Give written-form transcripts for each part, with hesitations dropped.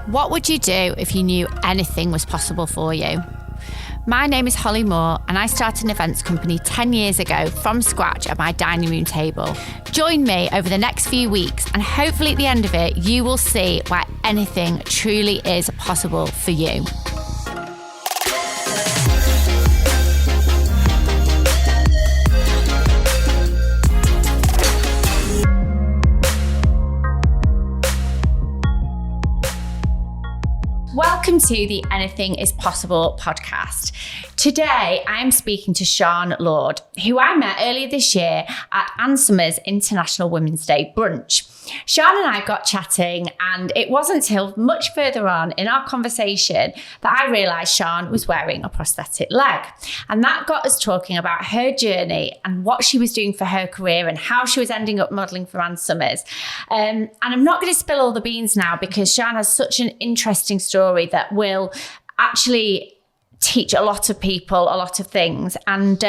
What would you do if you knew anything was possible for you? My name is Holly Moore and I started an events company 10 years ago from scratch at my dining room table. Join me over the next few weeks and hopefully at the end of it, you will see why anything truly is possible for you. Welcome to the Anything is Possible podcast. Today, I am speaking to Sian Lord, who I met earlier this year at Ann Summers International Women's Day brunch. Sian and I got chatting, and it wasn't till much further on in our conversation that I realised Sian was wearing a prosthetic leg. And that got us talking about her journey and what she was doing for her career and how she was ending up modelling for Ann Summers. And I'm not going to spill all the beans now because Sian has such an interesting story that will actually teach a lot of people a lot of things. And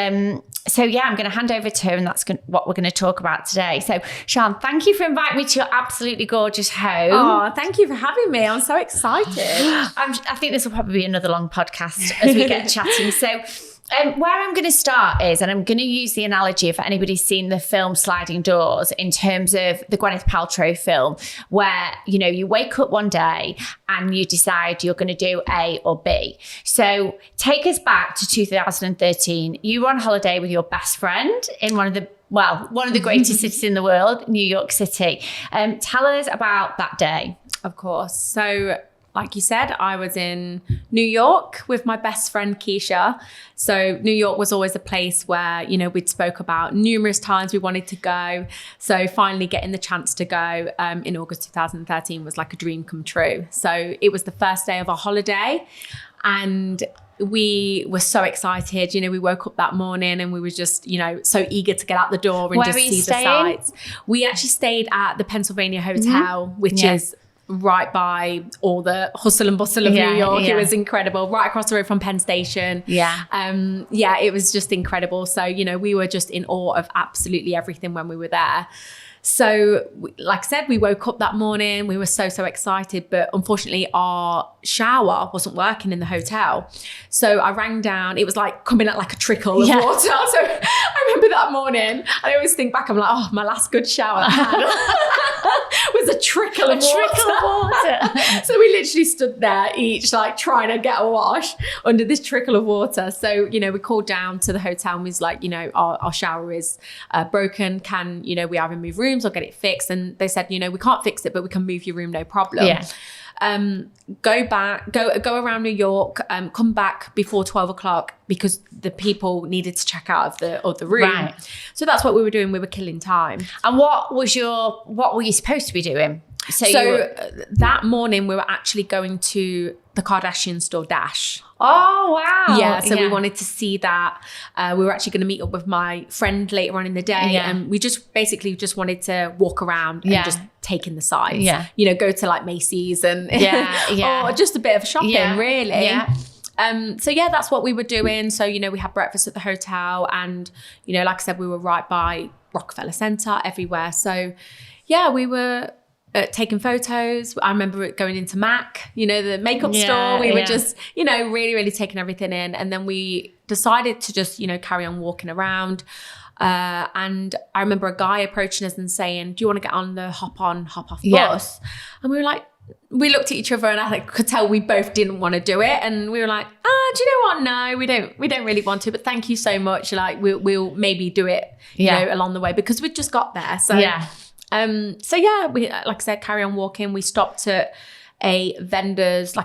so yeah, I'm going to hand over to her and that's what we're going to talk about today. So Sian, thank you for inviting me to your absolutely gorgeous home. Oh, thank you for having me. I'm so excited. I think this will probably be another long podcast as we get chatting. So where I'm going to start is, and I'm going to use the analogy if anybody's seen the film Sliding Doors in terms of the Gwyneth Paltrow film, where, you know, you wake up one day and you decide you're going to do A or B. So take us back to 2013. You were on holiday with your best friend in one of the greatest cities in the world, New York City. Tell us about that day. Of course. So like you said, I was in New York with my best friend, Keisha. So New York was always a place where, you know, we'd spoke about numerous times we wanted to go. So finally getting the chance to go in August 2013 was like a dream come true. So it was the first day of our holiday and we were so excited. You know, we woke up that morning and we were just, you know, so eager to get out the door and just see the sights. We actually stayed at the Pennsylvania Hotel, which is right by all the hustle and bustle of New York. It was incredible. Right across the road from Penn Station. It was just incredible. So, you know, we were just in awe of absolutely everything when we were there. So, like I said, we woke up that morning. We were so excited, but unfortunately our shower wasn't working in the hotel. So I rang down. It was like coming out like a trickle of water. So I remember that morning. I always think back, I'm like, oh, my last good shower I had was a trickle of water. So we literally stood there each like trying to get a wash under this trickle of water. So, you know, we called down to the hotel and we was like, you know, our shower is broken. Can, you know, we either move rooms or get it fixed? And they said, you know, we can't fix it, but we can move your room, no problem. Go around New York, come back before 12 o'clock because the people needed to check out of the room. Right. So that's what we were doing. We were killing time. And what were you supposed to be doing? So that morning we were actually going to the Kardashian store Dash. Oh, wow. Yeah, so we wanted to see that. We were actually going to meet up with my friend later on in the day. And we just wanted to walk around and just take in the sights. Yeah. You know, go to like Macy's and or just a bit of shopping, really. Yeah. So that's what we were doing. So, you know, we had breakfast at the hotel and, you know, like I said, we were right by Rockefeller Center everywhere. So we were taking photos. I remember going into MAC, you know, the makeup store. We were just, you know, really taking everything in. And then we decided to just, you know, carry on walking around. And I remember a guy approaching us and saying, do you want to get on the hop off bus? And we were like, we looked at each other and I could tell we both didn't want to do it. And we were like, do you know what? No, we don't really want to, but thank you so much. Like we'll maybe do it, you know, along the way because we'd just got there. So, we, like I said, carry on walking. We stopped at a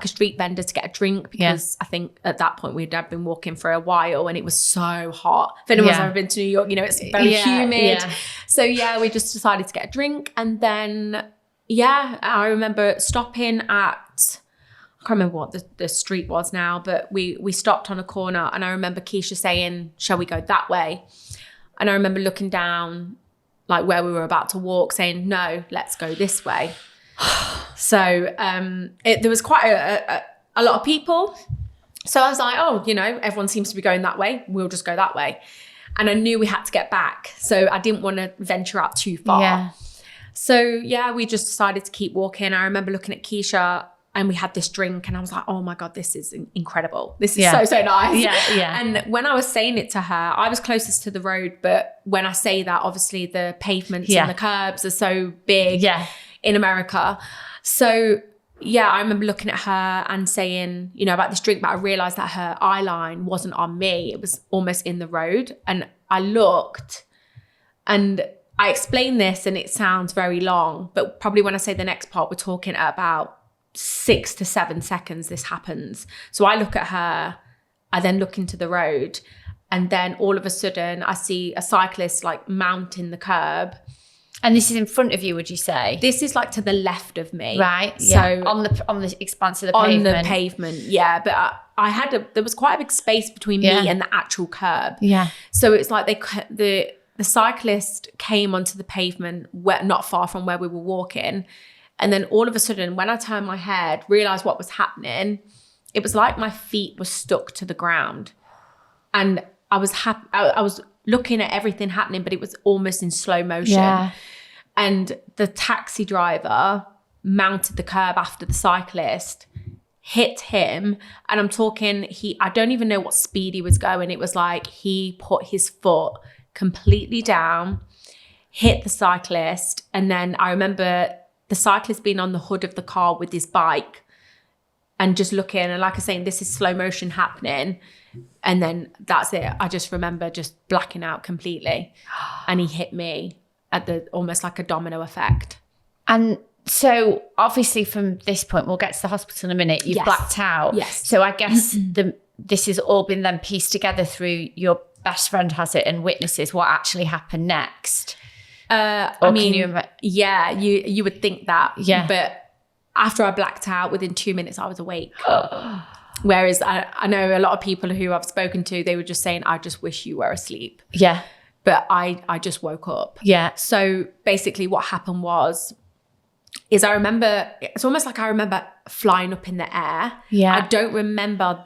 street vendor to get a drink because I think at that point we'd been walking for a while and it was so hot. If anyone's ever been to New York, you know, it's very humid. Yeah. So we just decided to get a drink. And then, I remember stopping at, I can't remember what the street was now, but we stopped on a corner and I remember Keisha saying, shall we go that way? And I remember looking down like where we were about to walk saying, no, let's go this way. So there was quite a lot of people. So I was like, oh, you know, everyone seems to be going that way. We'll just go that way. And I knew we had to get back. So I didn't want to venture out too far. Yeah. So we just decided to keep walking. I remember looking at Keisha and we had this drink, and I was like, oh my God, this is incredible. This is so nice. Yeah. And when I was saying it to her, I was closest to the road. But when I say that, obviously the pavements and the curbs are so big in America. So yeah, I remember looking at her and saying, you know, about this drink, but I realized that her eye line wasn't on me. It was almost in the road. And I looked, and I explained this, and it sounds very long, but probably when I say the next part, we're talking about 6 to 7 seconds this happens. So I look at her, I then look into the road, and then all of a sudden I see a cyclist like mounting the curb. And this is in front of you, would you say? This is like to the left of me. Right. So on the expanse of the pavement. On the pavement, yeah. But there was quite a big space between me and the actual curb. Yeah. So it's like the cyclist came onto the pavement not far from where we were walking. And then all of a sudden, when I turned my head, realized what was happening, it was like my feet were stuck to the ground. And I was looking at everything happening, but it was almost in slow motion. Yeah. And the taxi driver mounted the curb after the cyclist, hit him. And I'm talking, I don't even know what speed he was going. It was like he put his foot completely down, hit the cyclist. And then I remember the cyclist being on the hood of the car with his bike and just looking. And like I was saying, this is slow motion happening. And then that's it. I just remember just blacking out completely. And he hit me at almost like a domino effect. And so obviously from this point, we'll get to the hospital in a minute, you've blacked out. Yes. So I guess this has all been then pieced together through your best friend has it and witnesses what actually happened next. You would think that. Yeah. But after I blacked out, within 2 minutes, I was awake. Whereas I know a lot of people who I've spoken to, they were just saying, I just wish you were asleep. Yeah. But I just woke up. Yeah. So basically what happened is I remember, it's almost like I remember flying up in the air. Yeah. I don't remember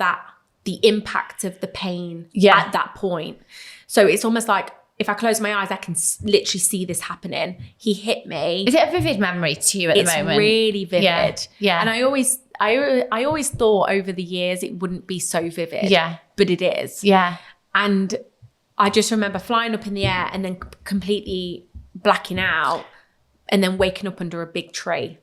the impact of the pain at that point. So it's almost like if I close my eyes, I can literally see this happening. He hit me. Is it a vivid memory to you at the moment? It's really vivid. Yeah. And I always thought over the years it wouldn't be so vivid. Yeah. But it is. Yeah. And I just remember flying up in the air and then completely blacking out and then waking up under a big tree.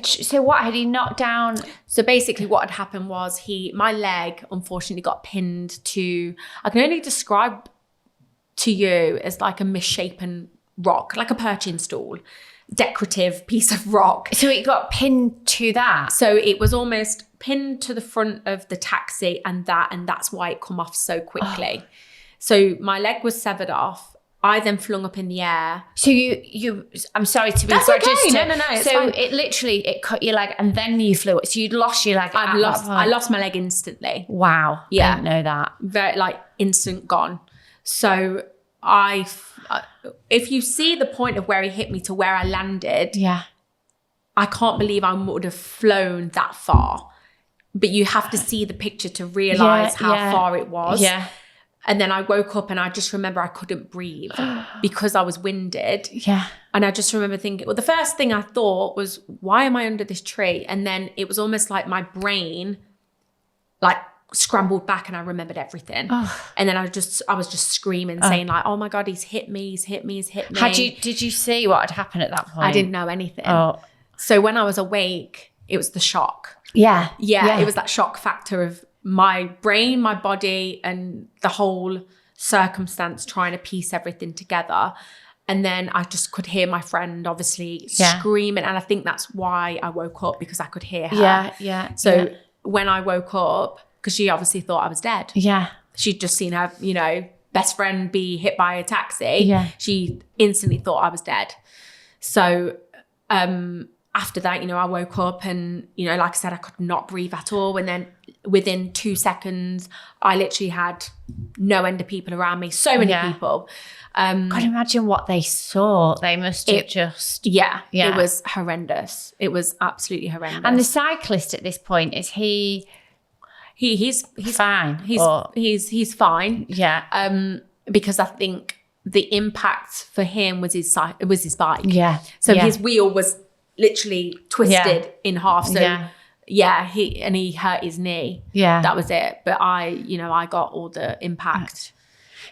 So what, had he knocked down? So basically what had happened was my leg unfortunately got pinned to, I can only describe to you as like a misshapen rock, like a perching stool, decorative piece of rock. So it got pinned to that? So it was almost pinned to the front of the taxi and that's why it come off so quickly. So my leg was severed off. I then flung up in the air. So you I'm sorry to be That's okay. No. So fine. it cut your leg and then you flew. So you'd lost your leg. I lost my leg instantly. Wow. Yeah. I didn't know that. Very instant gone. So if you see the point of where he hit me to where I landed, I can't believe I would have flown that far. But you have to see the picture to realize how far it was. Yeah. And then I woke up and I just remember I couldn't breathe because I was winded. Yeah. And I just remember thinking, well, the first thing I thought was, why am I under this tree? And then it was almost like my brain scrambled back and I remembered everything. And then I was just screaming, saying oh my God, he's hit me. Did you see what had happened at that point? I didn't know anything. So when I was awake, it was the shock. Yeah. It was that shock factor of my brain, my body, and the whole circumstance trying to piece everything together. And then I just could hear my friend obviously screaming. And I think that's why I woke up, because I could hear her. Yeah. So when I woke up, because she obviously thought I was dead. Yeah. She'd just seen her, best friend be hit by a taxi. Yeah. She instantly thought I was dead. So after that, I woke up and, like I said, I could not breathe at all. And then within 2 seconds, I literally had no end of people around me. So many people. Can't imagine what they saw. They must have it was horrendous. It was absolutely horrendous. And the cyclist at this point, is he's fine? He's fine. Yeah. Because I think the impact for him was his bike. Yeah. So his wheel was literally twisted in half. So he hurt his knee. Yeah. That was it. But I got all the impact.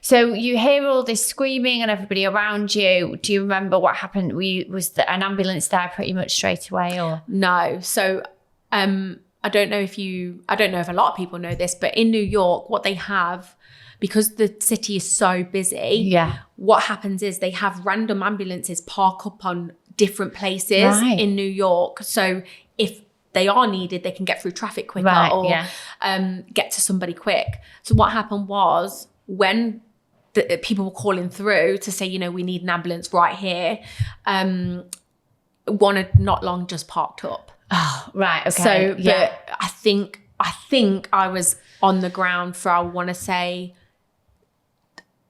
So you hear all this screaming and everybody around you. Do you remember what happened? Was an ambulance there pretty much straight away, or? No. So I don't know if a lot of people know this, but in New York, what they have, because the city is so busy, what happens is they have random ambulances park up on different places in New York. So if they are needed, they can get through traffic quicker or get to somebody quick. So what happened was, when the people were calling through to say, we need an ambulance right here, one had not long just parked up. Oh, right. Okay. So, but I think I was on the ground for, I want to say,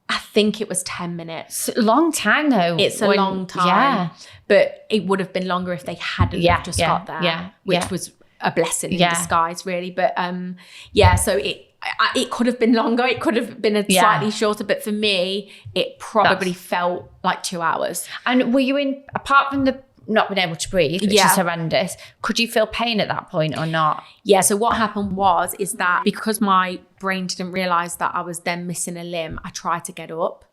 I think it was 10 minutes. It's a long time though. It's a long time. Yeah. But it would have been longer if they hadn't just got there, which was a blessing in disguise, really. But so it could have been longer. It could have been slightly shorter. But for me, it probably felt like 2 hours. And were you apart from the not being able to breathe, which is horrendous, could you feel pain at that point or not? Yeah, so what happened is that because my brain didn't realise that I was then missing a limb, I tried to get up.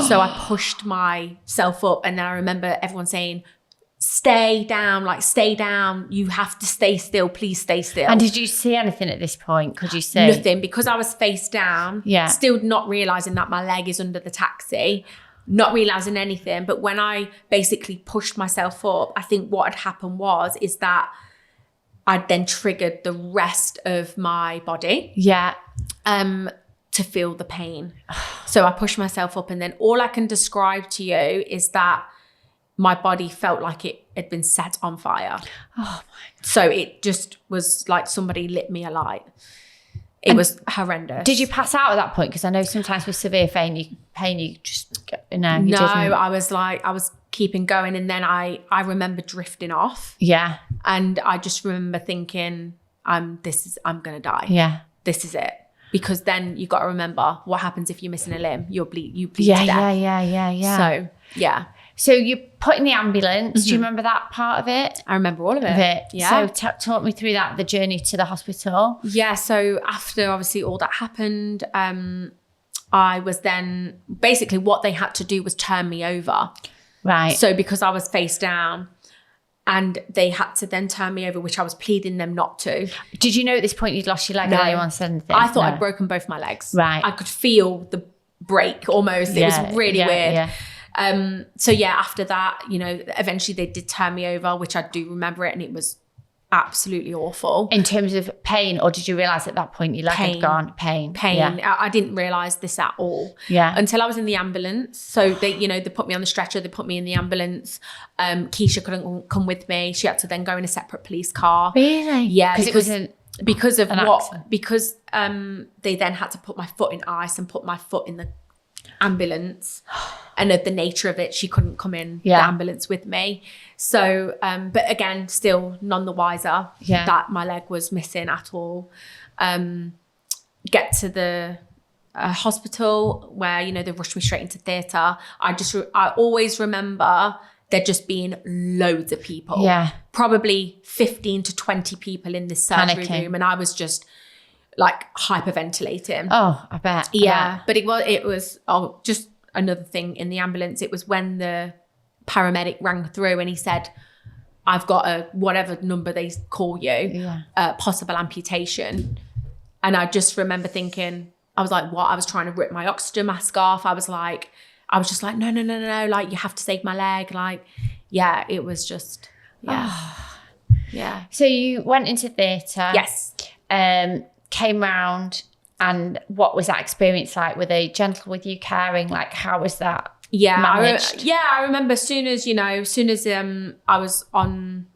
So I pushed myself up, and then I remember everyone saying, stay down, you have to stay still, please stay still. And did you see anything at this point? Could you see? Nothing, because I was face down, still not realising that my leg is under the taxi, not realising anything. But when I basically pushed myself up, I think what had happened is that I'd then triggered the rest of my body to feel the pain. So I pushed myself up, and then all I can describe to you is that my body felt like it had been set on fire. Oh my God. So it just was like somebody lit me alight. It was horrendous. Did you pass out at that point? Because I know sometimes with severe pain, you just, no, you didn't. I was keeping going. And then I remember drifting off. Yeah. And I just remember thinking, I'm going to die. Yeah. This is it. Because then you got to remember what happens if you're missing a limb. You bleed to death. Yeah. So, yeah. So you're put in the ambulance. Do you remember that part of it? I remember all of it. Yeah. So talk me through that, the journey to the hospital. Yeah. So after obviously all that happened, I was then basically what they had to do was turn me over. Right. So because I was face down, and they had to then turn me over, which I was pleading them not to. Did you know at this point you'd lost your leg? No. Anyone said anything? I thought I'd broken both my legs. Right. I could feel the break almost. It was really weird. Yeah. So after that, eventually they did turn me over, which I do remember it, and it was absolutely awful. In terms of pain, or did you realise at that point your leg had gone? Pain. Yeah. I didn't realise this at all. Yeah. Until I was in the ambulance. So they put me on the stretcher, they put me in the ambulance. Keisha couldn't come with me. She had to then go in a separate police car. Really? Yeah. Because they then had to put my foot in ice and put my foot in the ambulance, and of the nature of it, she couldn't come in the ambulance with me. So but again, still none the wiser that my leg was missing at all. Get to the hospital where they rushed me straight into theatre. I always remember there just being loads of people, probably 15 to 20 people in this surgery room, and I was just like hyperventilating. Oh, I bet. Yeah. But it was just another thing in the ambulance. It was when the paramedic rang through and he said, I've got a whatever number they call you, possible amputation. And I just remember thinking, I was like, what? I was trying to rip my oxygen mask off. I was just like, no, like you have to save my leg. Like, it was just, So you went into theatre. Yes. Came round, and what was that experience like? Were they gentle with you, caring? Like, how was that managed? I remember as soon as I was in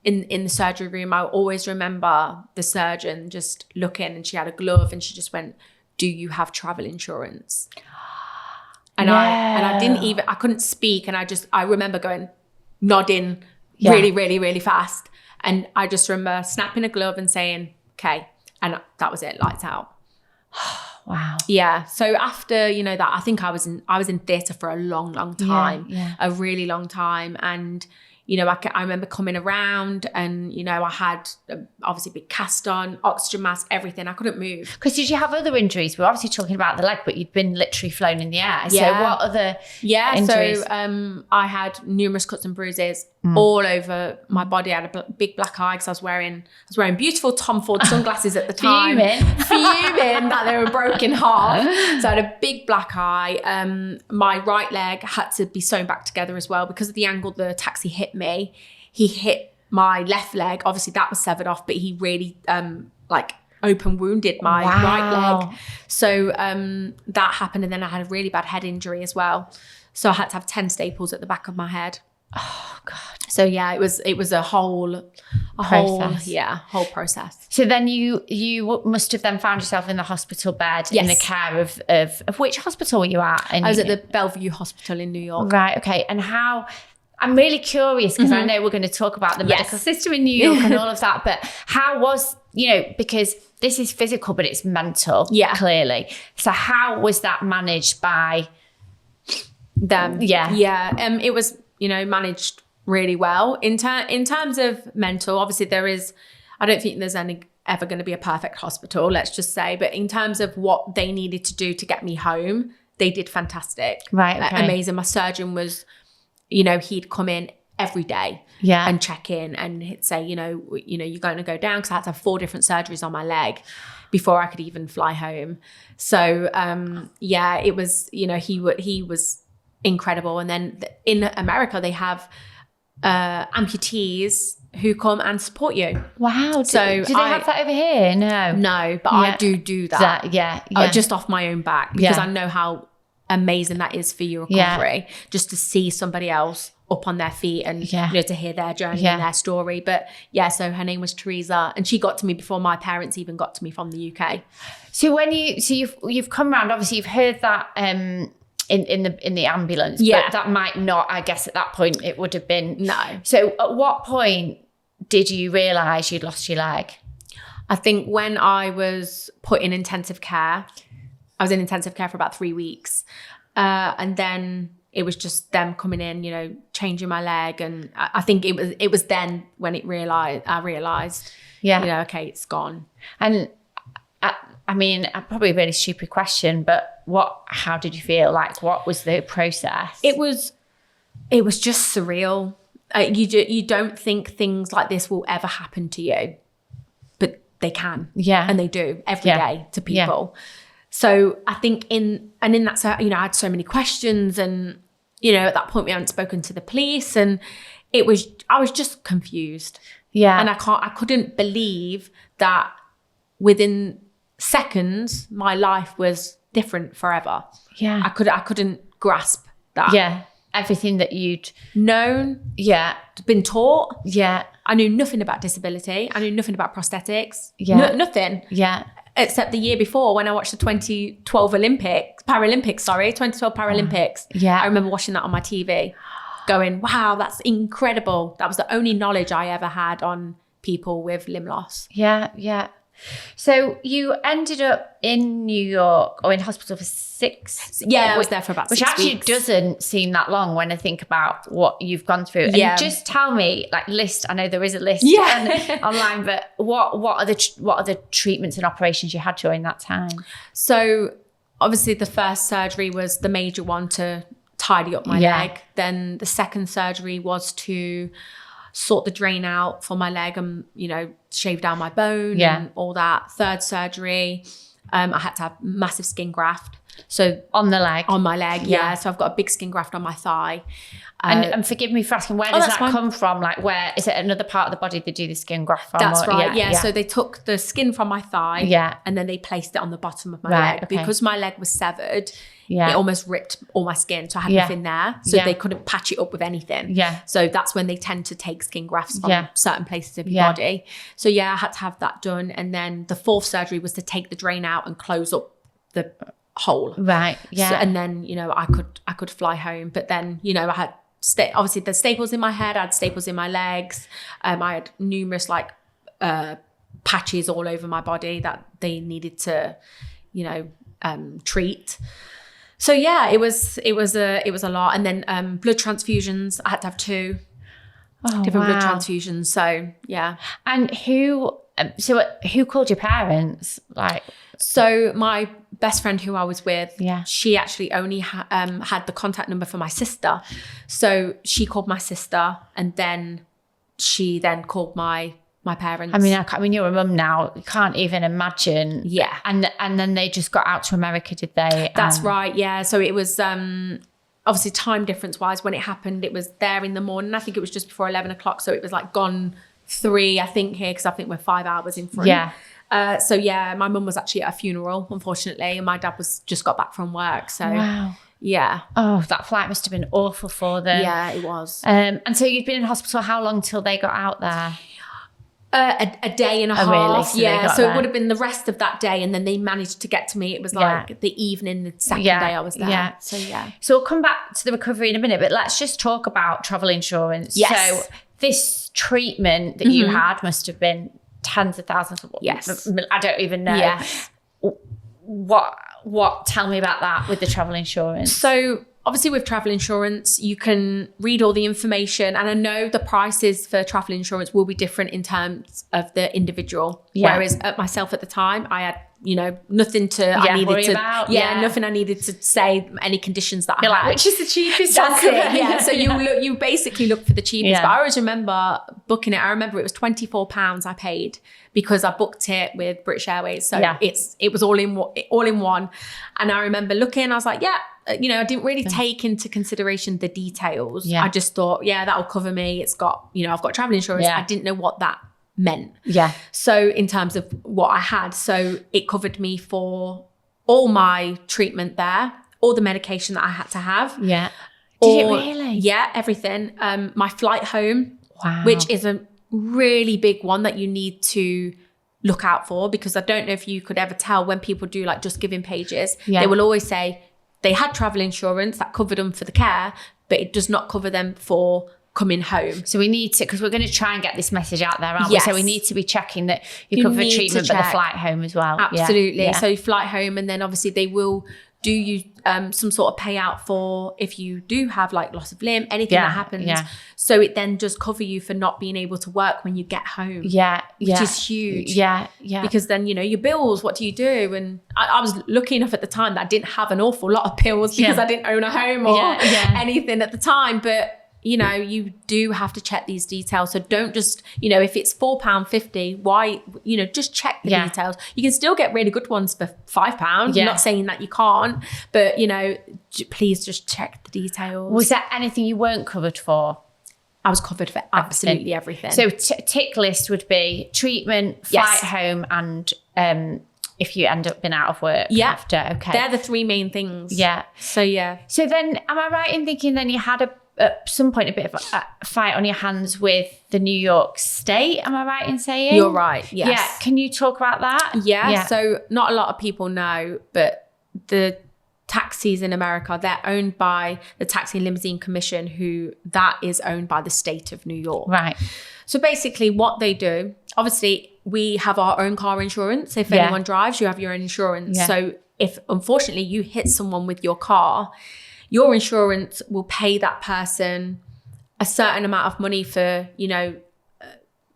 the surgery room, I always remember the surgeon just looking, and she had a glove, and she just went, do you have travel insurance? And I couldn't speak, and I remember nodding really, really, really fast, and I just remember snapping a glove and saying, okay. And that was it, lights out. Wow. Yeah. So after, that, I think I was in theatre for a long, long time, a really long time. And, I remember coming around and, I had obviously big cast on, oxygen mask, everything. I couldn't move. Because did you have other injuries? We're obviously talking about the leg, but you'd been literally flown in the air. So what other injuries? So I had numerous cuts and bruises all over my body. I had a big black eye because I was wearing beautiful Tom Ford sunglasses at the time. Fuming that they were broken half. So I had a big black eye. My right leg had to be sewn back together as well because of the angle the taxi hit me. He hit my left leg. Obviously that was severed off, but he really open wounded my right leg. So that happened, and then I had a really bad head injury as well. So I had to have 10 staples at the back of my head. Oh God. So yeah, it was a whole process. So then you must have then found yourself in the hospital bed in the care of which hospital were you at? I was at the Bellevue Hospital in New York. Right. Okay. And how? I'm really curious because I know we're going to talk about the medical system in New York and all of that, but how was, because this is physical, but it's mental, clearly. So how was that managed by them? Yeah. It was, managed really well. In terms of mental, obviously I don't think there's ever going to be a perfect hospital, let's just say, but in terms of what they needed to do to get me home, they did fantastic. Right. Okay. Amazing. My surgeon was, he'd come in every day and check in, and he'd say, you're going to go down, because I had to have 4 different surgeries on my leg before I could even fly home. So it was, he was incredible. And then in America they have amputees who come and support you. Wow. Do they have that over here? No, but I do that. Just off my own back, because I know how amazing that is for your recovery, just to see somebody else up on their feet and to hear their journey and their story. But so her name was Teresa, and she got to me before my parents even got to me from the UK. So when you've come around, obviously you've heard that in the ambulance, but that might not, I guess at that point it would have been. No. So at what point did you realise you'd lost your leg? I think when I was put in intensive care, I was in intensive care for about 3 weeks. And then it was just them coming in, changing my leg. And I think it was then when I realised, okay, it's gone. And probably a really stupid question, but how did you feel? Like, what was the process? It was just surreal. You don't think things like this will ever happen to you, but they can. Yeah. And they do every day to people. Yeah. So I think in that, I had so many questions, and, at that point we hadn't spoken to the police, and I was just confused. Yeah. And I couldn't believe that within seconds my life was different forever. Yeah. I couldn't grasp that. Yeah. Everything that you'd known. Yeah. Been taught. Yeah. I knew nothing about disability. I knew nothing about prosthetics. Yeah. Nothing. Yeah. Except the year before, when I watched the 2012 Paralympics. Yeah. I remember watching that on my TV, going, wow, that's incredible. That was the only knowledge I ever had on people with limb loss. Yeah. Yeah. So you ended up in New York or in hospital for 6. Yeah, I was there for about 6 weeks. Which actually doesn't seem that long when I think about what you've gone through. And just tell me, list. I know there is a list online, but what are the treatments and operations you had during that time? So obviously the first surgery was the major one to tidy up my leg. Then the second surgery was to sort the drain out for my leg and, shave down my bone and all that. Third surgery, I had to have massive skin graft. So on the leg? On my leg, So I've got a big skin graft on my thigh. And forgive me for asking, where does that come from? Where is it? Another part of the body they do the skin graft from? That's right. Yeah. So they took the skin from my thigh, and then they placed it on the bottom of my leg. Okay. Because my leg was severed. Yeah. It almost ripped all my skin, so I had nothing there. So they couldn't patch it up with anything. Yeah. So that's when they tend to take skin grafts from certain places of your body. So I had to have that done, and then the fourth surgery was to take the drain out and close up the hole. Right. Yeah. So, and then I could fly home, but then I had obviously the staples in my head. I had staples in my legs. I had numerous patches all over my body that they needed to treat. So it was a lot. And then blood transfusions, I had to have 2. different blood transfusions. So yeah. And who called your parents? So my best friend who I was with, she actually only had the contact number for my sister. So she called my sister, and then she called my parents. I mean, you're a mum now. You can't even imagine. Yeah. And then they just got out to America, did they? That's right. Yeah. So it was obviously time difference wise when it happened. It was there in the morning. I think it was just before 11 o'clock. So it was like gone 3, I think, here, because I think we're 5 hours in front. Yeah. So yeah, my mum was actually at a funeral, unfortunately, and my dad was just got back from work. So wow. Yeah. Oh, that flight must have been awful for them. Yeah, it was. And so you'd been in hospital how long till they got out there? A day and a half. Really? So it would have been the rest of that day, and then they managed to get to me. It was like the evening, the second day I was there. Yeah. So we'll come back to the recovery in a minute, but let's just talk about travel insurance. Yes. So this treatment that you had must have been tens of thousands. Yes. I don't even know. Yes. What? Tell me about that with the travel insurance. So obviously with travel insurance, you can read all the information, and I know the prices for travel insurance will be different in terms of the individual. Yeah. Whereas myself at the time, I had, nothing nothing I needed to say, any conditions that I had. Which is the cheapest? That's it. Yeah. So you basically look for the cheapest. But I always remember booking it. I remember it was £24 I paid because I booked it with British Airways. So it was all in one. And I remember looking, I was like, I didn't really take into consideration the details. Yeah. I just thought, that'll cover me. It's got, I've got travel insurance. I didn't know what that meant. Yeah. So in terms of what I had, so it covered me for all my treatment there, all the medication that I had to have. Yeah. Did it really? Yeah, everything. My flight home, which is a really big one that you need to look out for, because I don't know if you could ever tell when people do like Just Giving pages, they will always say they had travel insurance that covered them for the care, but it does not cover them for coming home. So we need to, because we're going to try and get this message out there, aren't we? So we need to be checking that you cover treatment, but the flight home as well. Absolutely. Yeah. So flight home, and then obviously they will do you some sort of payout for if you do have like loss of limb, anything that happens. Yeah. So it then just cover you for not being able to work when you get home. Yeah. Which is huge. Yeah. Yeah. Because then, your bills, what do you do? And I was lucky enough at the time that I didn't have an awful lot of bills because I didn't own a home or anything at the time. But you do have to check these details. So don't just, if it's £4.50, why, just check the details. You can still get really good ones for £5. I'm not saying that you can't, but, please just check the details. Was there anything you weren't covered for? I was covered for absolutely everything. So tick list would be treatment, flight home, and if you end up being out of work after. Okay. They're the 3 main things. Yeah. So, yeah. So then, am I right in thinking then you had at some point a bit of a fight on your hands with the New York State? Am I right in saying? You're right, yes. Yeah. Can you talk about that? Yeah. So not a lot of people know, but the taxis in America, they're owned by the Taxi and Limousine Commission, who that is owned by the state of New York. Right. So basically what they do, obviously we have our own car insurance. If anyone drives, you have your own insurance. Yeah. So if unfortunately you hit someone with your car, your insurance will pay that person a certain amount of money for,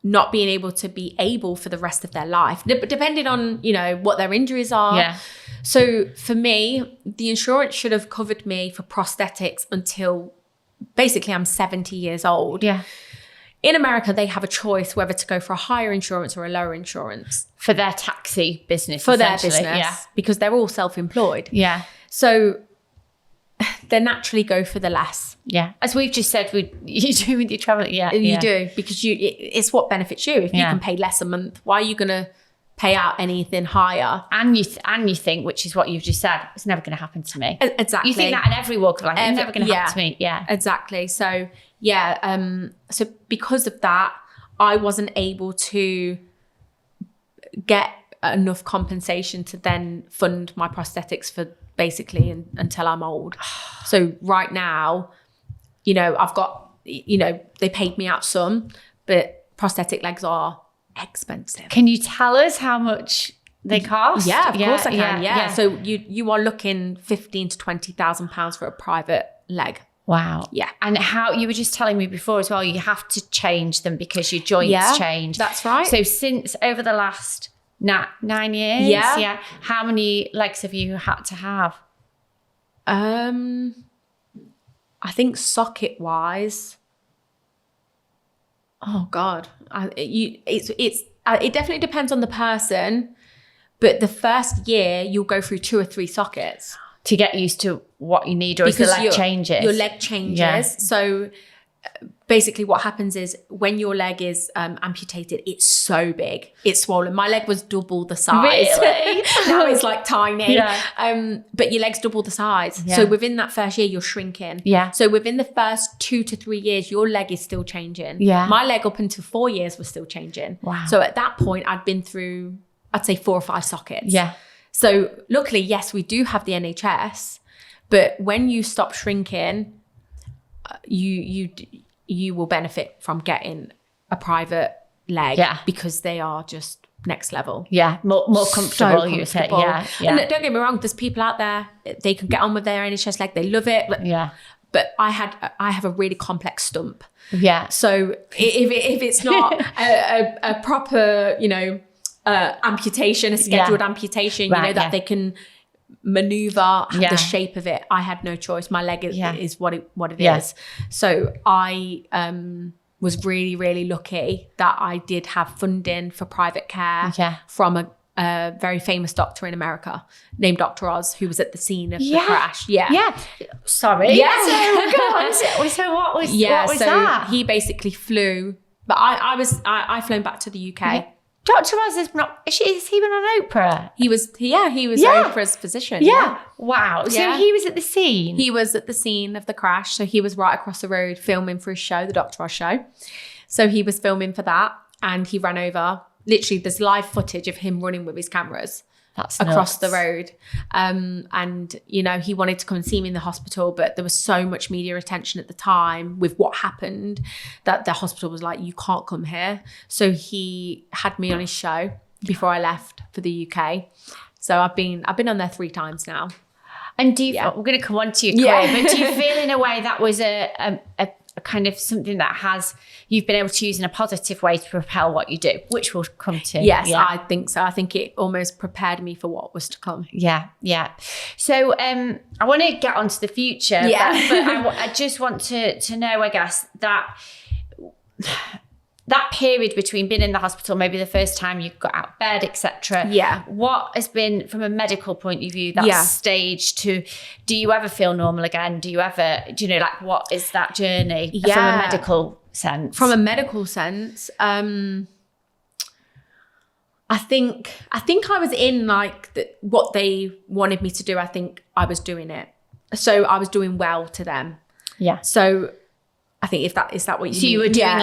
not being able to be able for the rest of their life, depending on, what their injuries are. Yeah. So for me, the insurance should have covered me for prosthetics until basically I'm 70 years old. Yeah. In America, they have a choice whether to go for a higher insurance or a lower insurance. For their taxi business, for their business, because they're all self-employed. Yeah. So they naturally go for the less. Yeah. As we've just said, you do with your travel. Yeah. You do, because it's what benefits you. If you can pay less a month, why are you going to pay out anything higher? And you think, which is what you've just said, it's never going to happen to me. Exactly. You think that in every walk of life, it's never going to happen to me. Yeah. Exactly. So, so because of that, I wasn't able to get enough compensation to then fund my prosthetics for basically until I'm old. So right now, I've got, they paid me out some, but prosthetic legs are expensive. Can you tell us how much they cost? Yeah, of course I can. Yeah. So you are looking £15,000 to £20,000 for a private leg. Wow. Yeah. And how you were just telling me before as well, you have to change them because your joints change. That's right. So since over the last 9 years, how many legs have you had to have? I think socket wise. Oh God, it definitely depends on the person, but the first year you'll go through 2 or 3 sockets to get used to what you need, or because the leg changes. Your leg changes. Yeah. So basically what happens is when your leg is amputated, it's so big. It's swollen. My leg was double the size. Really? Now it's like tiny. Yeah. But your leg's double the size. Yeah. So within that first year, you're shrinking. Yeah. So within the first 2 to 3 years, your leg is still changing. Yeah. My leg up until 4 years was still changing. Wow. So at that point, I'd been through, I'd say 4 or 5 sockets. Yeah. So luckily, yes, we do have the NHS, but when you stop shrinking, you will benefit from getting a private leg because they are just next level. Yeah, more comfortable, you said. Yeah. And don't get me wrong, there's people out there, they can get on with their NHS leg, they love it. Yeah. But I have a really complex stump. Yeah. So if it's not a proper, amputation, a scheduled amputation, that they can maneuver the shape of it. I had no choice. My leg is what it is. So I was really, really lucky that I did have funding for private care from a very famous doctor in America named Dr. Oz, who was at the scene of the crash. Yeah. Sorry. Yeah. So go on. So what was that? He basically flew, but I flown back to the UK. Yeah. Dr. Oz is he been on Oprah? He was Oprah's physician. Yeah. Wow. So he was at the scene? He was at the scene of the crash. So he was right across the road filming for his show, the Dr. Oz show. So he was filming for that and he ran over. Literally, there's live footage of him running with his cameras across the road. And, he wanted to come and see me in the hospital, but there was so much media attention at the time with what happened that the hospital was like, you can't come here. So he had me on his show before I left for the UK. So I've been on there 3 times now. And do you, we're going to come on to your career, but do you feel in a way that was a kind of something that you've been able to use in a positive way to propel what you do, which we'll come to? Yes, I think so. I think it almost prepared me for what was to come. Yeah. So I want to get onto the future, but I just want to know, I guess, that period between being in the hospital, maybe the first time you got out of bed, etc. Yeah. What has been, from a medical point of view, that stage to, do you ever feel normal again? What is that journey from a medical sense? From a medical sense, I think I was in what they wanted me to do. I think I was doing it. So I was doing well to them. Yeah. So I think is that what you mean? So you were doing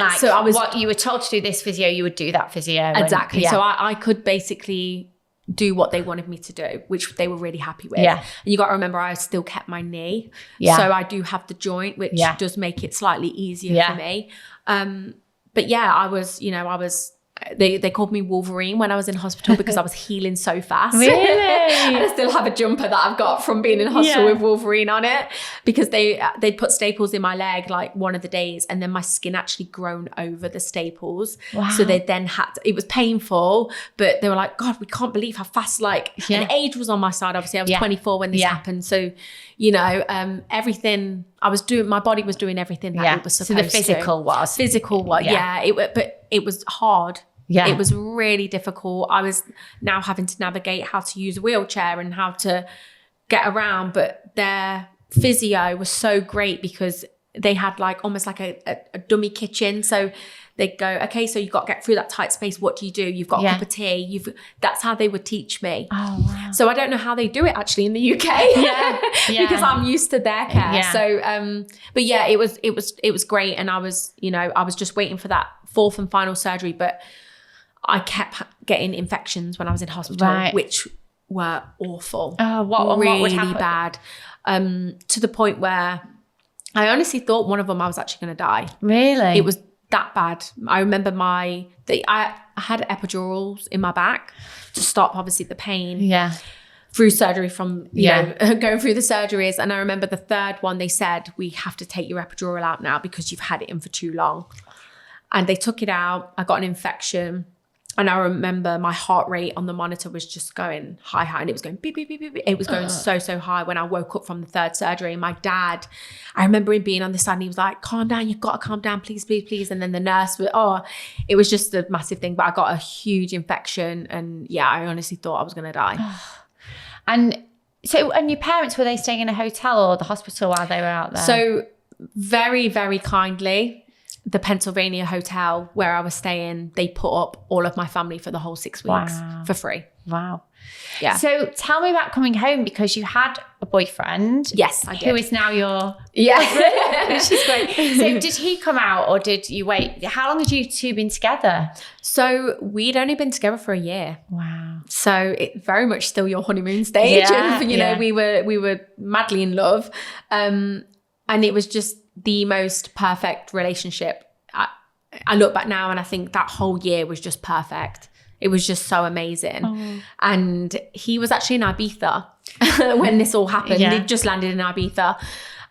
what you were told to do this physio, you would do that physio. Exactly. So I could basically do what they wanted me to do, which they were really happy with. Yeah. And you got to remember, I still kept my knee. Yeah. So I do have the joint, which does make it slightly easier for me. But I was, they called me Wolverine when I was in hospital because I was healing so fast. Really? I still have a jumper that I've got from being in hospital with Wolverine on it, because they'd put staples in my leg one of the days, and then my skin actually grown over the staples. Wow. So they then it was painful, but they were like, God, we can't believe how fast, and age was on my side. Obviously I was 24 when this happened. So, everything I was doing, my body was doing everything that it was supposed to. So the physical was. But it was hard. Yeah. It was really difficult. I was now having to navigate how to use a wheelchair and how to get around, but their physio was so great because they had almost like a dummy kitchen. So they'd go, okay, so you've got to get through that tight space. What do you do? You've got a cup of tea. That's how they would teach me. Oh, wow. So I don't know how they do it actually in the UK because I'm used to their care. Yeah. So, but it was great. And I was just waiting for that 4th and final surgery, but I kept getting infections when I was in hospital, which were awful. Oh, what would happen? Bad. To the point where I honestly thought one of them I was actually going to die. Really? It was that bad. I remember I had epidurals in my back to stop, obviously, the pain. Yeah. through surgery from, you know, going through the surgeries. And I remember the third one, they said, we have to take your epidural out now because you've had it in for too long. And they took it out. I got an infection. And I remember my heart rate on the monitor was just going high, and it was going beep, beep, beep, beep, beep. It was going so high when I woke up from the third surgery. And my dad, I remember him being on the side and he was like, calm down, you've got to calm down, please, please, please. And then the nurse, it was just a massive thing. But I got a huge infection and yeah, I honestly thought I was going to die. And so, and your parents, were they staying in a hotel or the hospital while they were out there? So very, very kindly, the Pennsylvania hotel where I was staying, they put up all of my family for the whole 6 weeks for free. Wow. Yeah. So tell me about coming home, because you had a boyfriend. Yes, I did. Who is now your husband, which is great. So did he come out or did you wait? How long had you two been together? So we'd only been together for a year. Wow. So it very much still your honeymoon stage. Yeah, and, you know, we were madly in love. And it was just the most perfect relationship. I look back now and I think that whole year was just perfect. It was just so amazing. And he was actually in Ibiza when this all happened. Yeah. He just landed in Ibiza.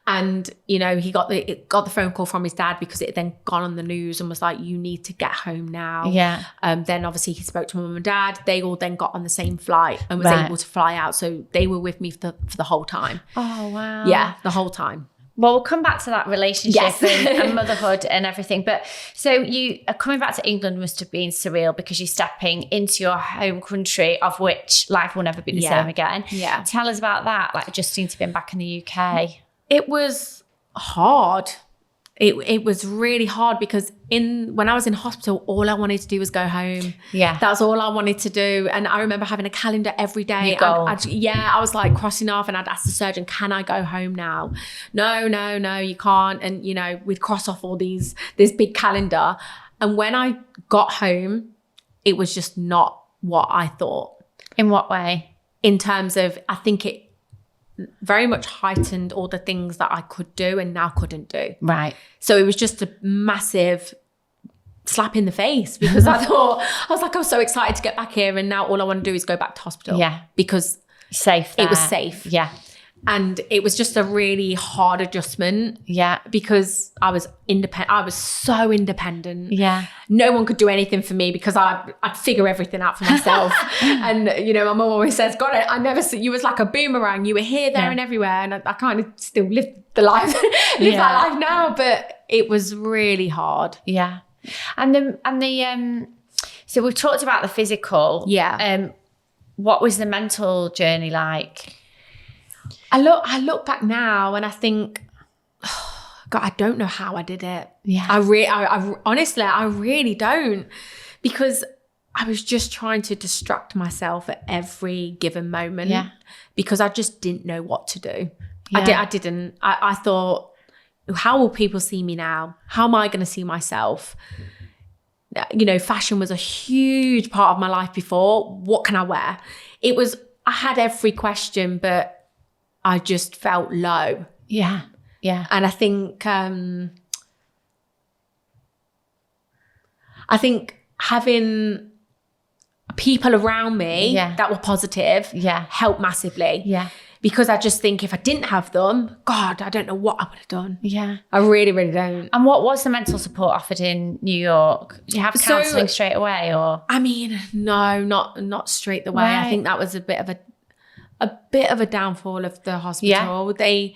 And, you know, he got the phone call from his dad because it had then gone on the news and was like, you need to get home now. Yeah. Then obviously he spoke to mum and dad. They all then got on the same flight and was able to fly out. So they were with me for the whole time. Oh, wow. Yeah, the whole time. Well, we'll come back to that relationship and motherhood and everything. But so you coming back to England must have been surreal because you're stepping into your home country, of which life will never be the same again. Yeah. Tell us about that, like adjusting to being back in the UK. It was hard. It was really hard because when I was in hospital, all I wanted to do was go home. Yeah. That's all I wanted to do. And I remember having a calendar every day. I was like crossing off and I'd ask the surgeon, can I go home now? No, you can't. And, you know, we'd cross off this big calendar. And when I got home, it was just not what I thought. In what way? In terms of, I think it very much heightened all the things that I could do and now couldn't do. Right. So it was just a massive slap in the face because I was so excited to get back here and now all I want to do is go back to hospital. Yeah. Because safe there. It was safe. Yeah. And it was just a really hard adjustment. Yeah. Because I was independent. I was so independent. Yeah. No one could do anything for me because I'd figure everything out for myself. And, you know, my mum always says, God, I never see you was like a boomerang. You were here, there and everywhere. And I kind of still live that life now. But it was really hard. Yeah. And so we've talked about the physical. Yeah. What was the mental journey like? I look back now and I think, oh, God, I don't know how I did it. Yeah. I honestly, I really don't, because I was just trying to distract myself at every given moment. Yeah. Because I just didn't know what to do. Yeah. I didn't. I thought, how will people see me now? How am I going to see myself? You know, fashion was a huge part of my life before. What can I wear? I had every question, but I just felt low. Yeah. Yeah. And I think having people around me that were positive helped massily. Yeah. Because I just think if I didn't have them, God, I don't know what I would have done. Yeah. I really, really don't. And what was the mental support offered in New York? Did you have counselling straight away or? I mean, no, not straight away. Right. I think that was a bit of a downfall of the hospital. Yeah.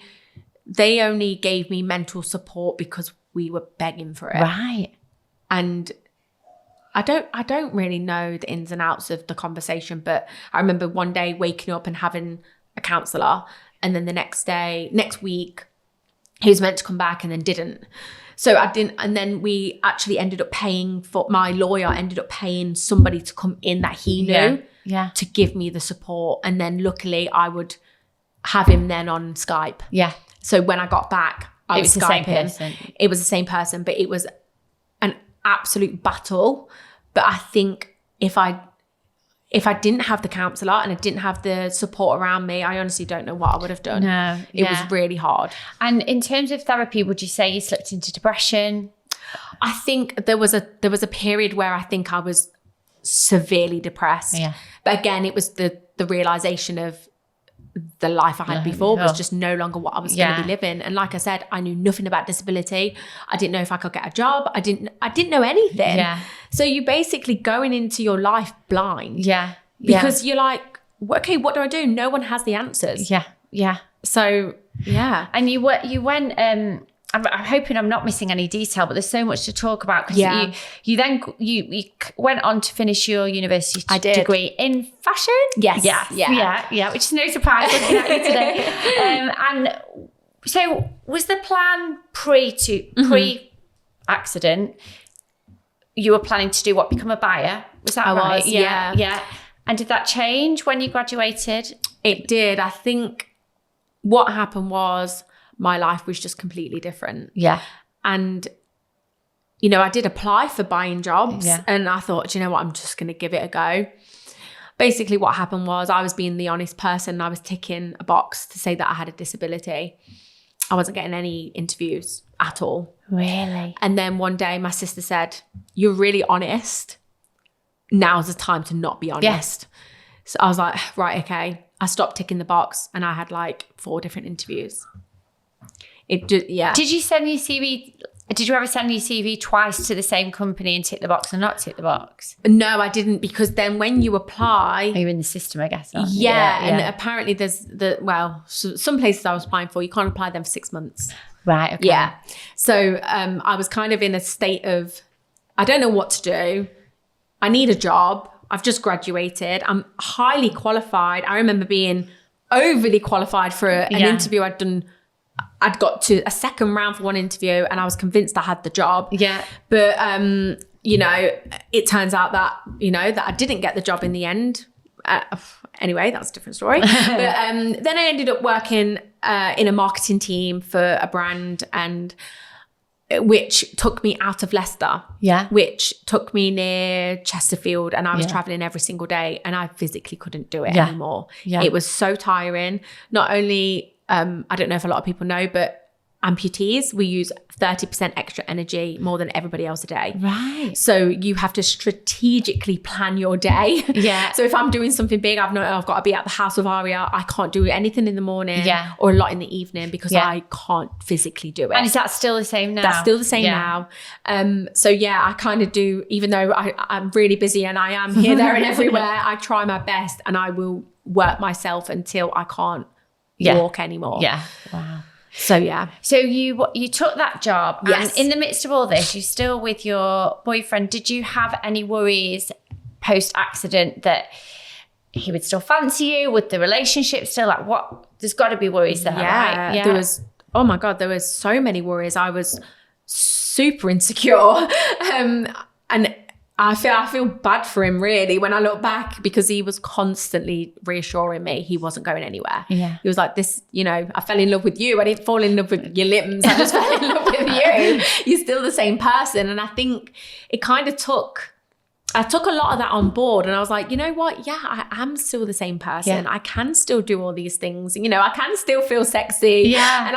They only gave me mental support because we were begging for it. Right. And I don't really know the ins and outs of the conversation, but I remember one day waking up and having a counsellor, and then the next week he was meant to come back and then didn't. So I didn't, and then we actually ended up paying my lawyer ended up paying somebody to come in that he knew to give me the support. And then luckily I would have him then on Skype. Yeah. So when I got back, I was Skyping. The same person. It was the same person, but it was an absolute battle. But I think if I didn't have the counsellor and I didn't have the support around me, I honestly don't know what I would have done. No, it was really hard. And in terms of therapy, would you say you slipped into depression? I think there was a period where I think I was severely depressed. Yeah. But again, it was the realization of the life I had before was just no longer what I was going to be living. And like I said, I knew nothing about disability. I didn't know if I could get a job. I didn't know anything. Yeah. So you're basically going into your life blind. Yeah. Because you're like, okay, what do I do? No one has the answers. Yeah. Yeah. So yeah. And you went, I'm hoping I'm not missing any detail, but there's so much to talk about, because you then went on to finish your university degree in fashion. Yes. Yeah, which is no surprise looking at you today. And so was the plan pre-accident, you were planning to do what, become a buyer? Was that right? Was, yeah. And did that change when you graduated? It did. I think what happened was, my life was just completely different. Yeah. And, you know, I did apply for buying jobs and I thought, you know what, I'm just going to give it a go. Basically what happened was, I was being the honest person. I was ticking a box to say that I had a disability. I wasn't getting any interviews at all. Really? And then one day my sister said, you're really honest. Now's the time to not be honest. So I was like, right, okay. I stopped ticking the box and I had like 4 different interviews. Did you send your CV? Did you ever send your CV twice to the same company and tick the box or not tick the box? No, I didn't, because then when you apply, you're in the system, I guess. And apparently there's some places I was applying for, you can't apply them for 6 months. Right. Okay. Yeah. So I was kind of in a state of, I don't know what to do. I need a job. I've just graduated. I'm highly qualified. I remember being overly qualified for an interview I'd done. I'd got to a second round for one interview and I was convinced I had the job. Yeah. But, you know, it turns out that, you know, that I didn't get the job in the end. Anyway, that's a different story. But then I ended up working in a marketing team for a brand, and which took me out of Leicester. Yeah. Which took me near Chesterfield, and I was traveling every single day and I physically couldn't do it anymore. Yeah. It was so tiring. Not only... I don't know if a lot of people know, but amputees, we use 30% extra energy more than everybody else a day. Right. So you have to strategically plan your day. Yeah. So if I'm doing something big, I've got to be at the house with Aria. I can't do anything in the morning or a lot in the evening because I can't physically do it. And is that still the same now? That's still the same now. So yeah, I kind of do, even though I'm really busy and I am here, there and everywhere, I try my best and I will work myself until I can't walk anymore. Yeah. Wow. So yeah. So you took that job, and in the midst of all this, you're still with your boyfriend. Did you have any worries post accident that he would still fancy you? Would the relationship still, like, what? There's got to be worries there, right? Yeah. There was. Oh my God, there was so many worries. I was super insecure, and I feel bad for him really when I look back, because he was constantly reassuring me he wasn't going anywhere. Yeah. He was like, this, you know, I fell in love with you. I didn't fall in love with your limbs. I just fell in love with you. You're still the same person. And I think it kind of I took a lot of that on board, and I was like, you know what? Yeah, I am still the same person. Yeah. I can still do all these things. You know, I can still feel sexy. Yeah. And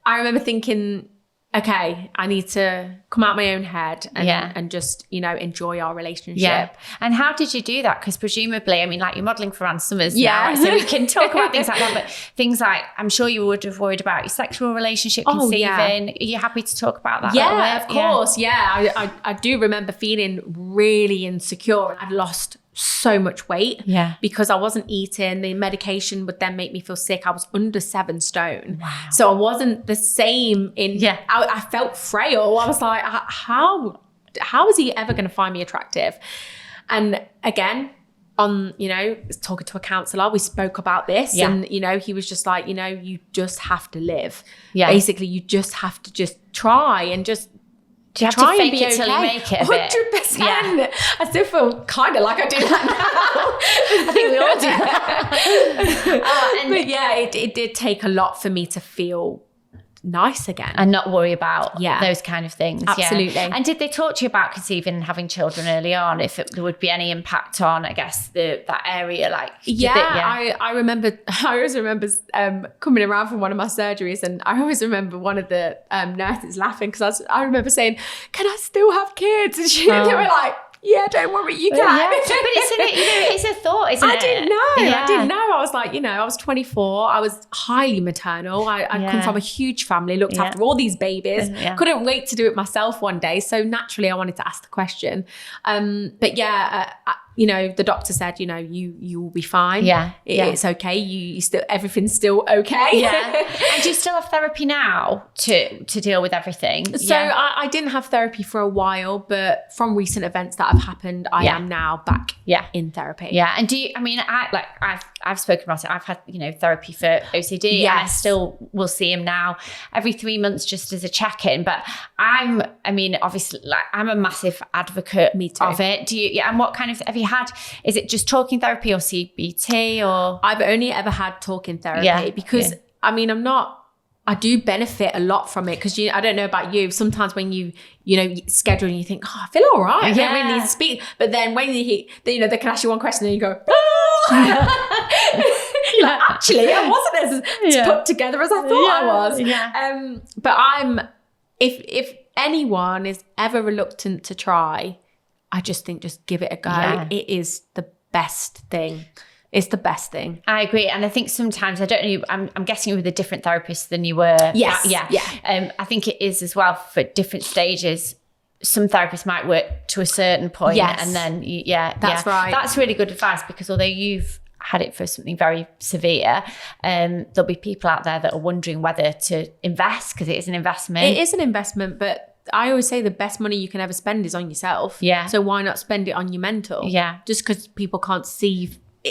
I remember thinking, okay, I need to come out my own head and just, you know, enjoy our relationship. Yeah. And how did you do that? Because presumably, I mean, like, you're modelling for Ann Summers now, right? So we can talk about things like that, but things like, I'm sure you would have worried about your sexual relationship conceiving. Yeah. Are you happy to talk about that? Yeah, of course. Yeah. I do remember feeling really insecure. I'd lost so much weight because I wasn't eating. The medication would then make me feel sick. I was under 7 stone. Wow. So I wasn't the same I felt frail. I was like, how is he ever going to find me attractive? And again, on, you know, talking to a counsellor, we spoke about this and, you know, he was just like, you know, you just have to live. Yeah. Basically, you just have to just try and just do you have to fake it till you make it? 100%. Yeah. I still feel kind of like I do that now. I think we all do that. But yeah, it did take a lot for me to feel nice again. And not worry about those kind of things. Absolutely. Yeah. And did they talk to you about conceiving and having children early on, if there would be any impact on, I guess, that area? Like, I always remember coming around from one of my surgeries, and I always remember one of the nurses laughing because I remember saying, can I still have kids? And they were like, yeah, don't worry, you can. Yeah. But it's a thought, isn't it? I didn't know. I was like, I was 24. I was highly maternal. I come from a huge family, looked after all these babies. Couldn't wait to do it myself one day. So naturally, I wanted to ask the question. The doctor said, you will be fine. It's okay. You still, everything's still okay. And do you still have therapy now to deal with everything? So I didn't have therapy for a while, but from recent events that have happened, I am now back in therapy. Yeah. And I've spoken about it. I've had, therapy for OCD. I still will see him now every 3 months just as a check-in. But obviously, I'm a massive advocate of it. Do you? And what kind of, have you had, is it just talking therapy or CBT or? I've only ever had talking therapy because I do benefit a lot from it because I don't know about you. Sometimes when you schedule and you think, I feel all right. I don't really need to speak. But then when they can ask you one question and you go, you're like, actually, I wasn't as put together as I thought I was. But if anyone is ever reluctant to try, I just think just give it a go. It is the best thing. It's the best thing. I agree. And I think sometimes, I don't know, I'm guessing you were with a different therapist than you were. Yes. I think it is as well for different stages. Some therapists might work to a certain point. And then, that's right. That's really good advice because although you've had it for something very severe, there'll be people out there that are wondering whether to invest because it is an investment. It is an investment, but I always say the best money you can ever spend is on yourself. So why not spend it on your mental? Just because people can't see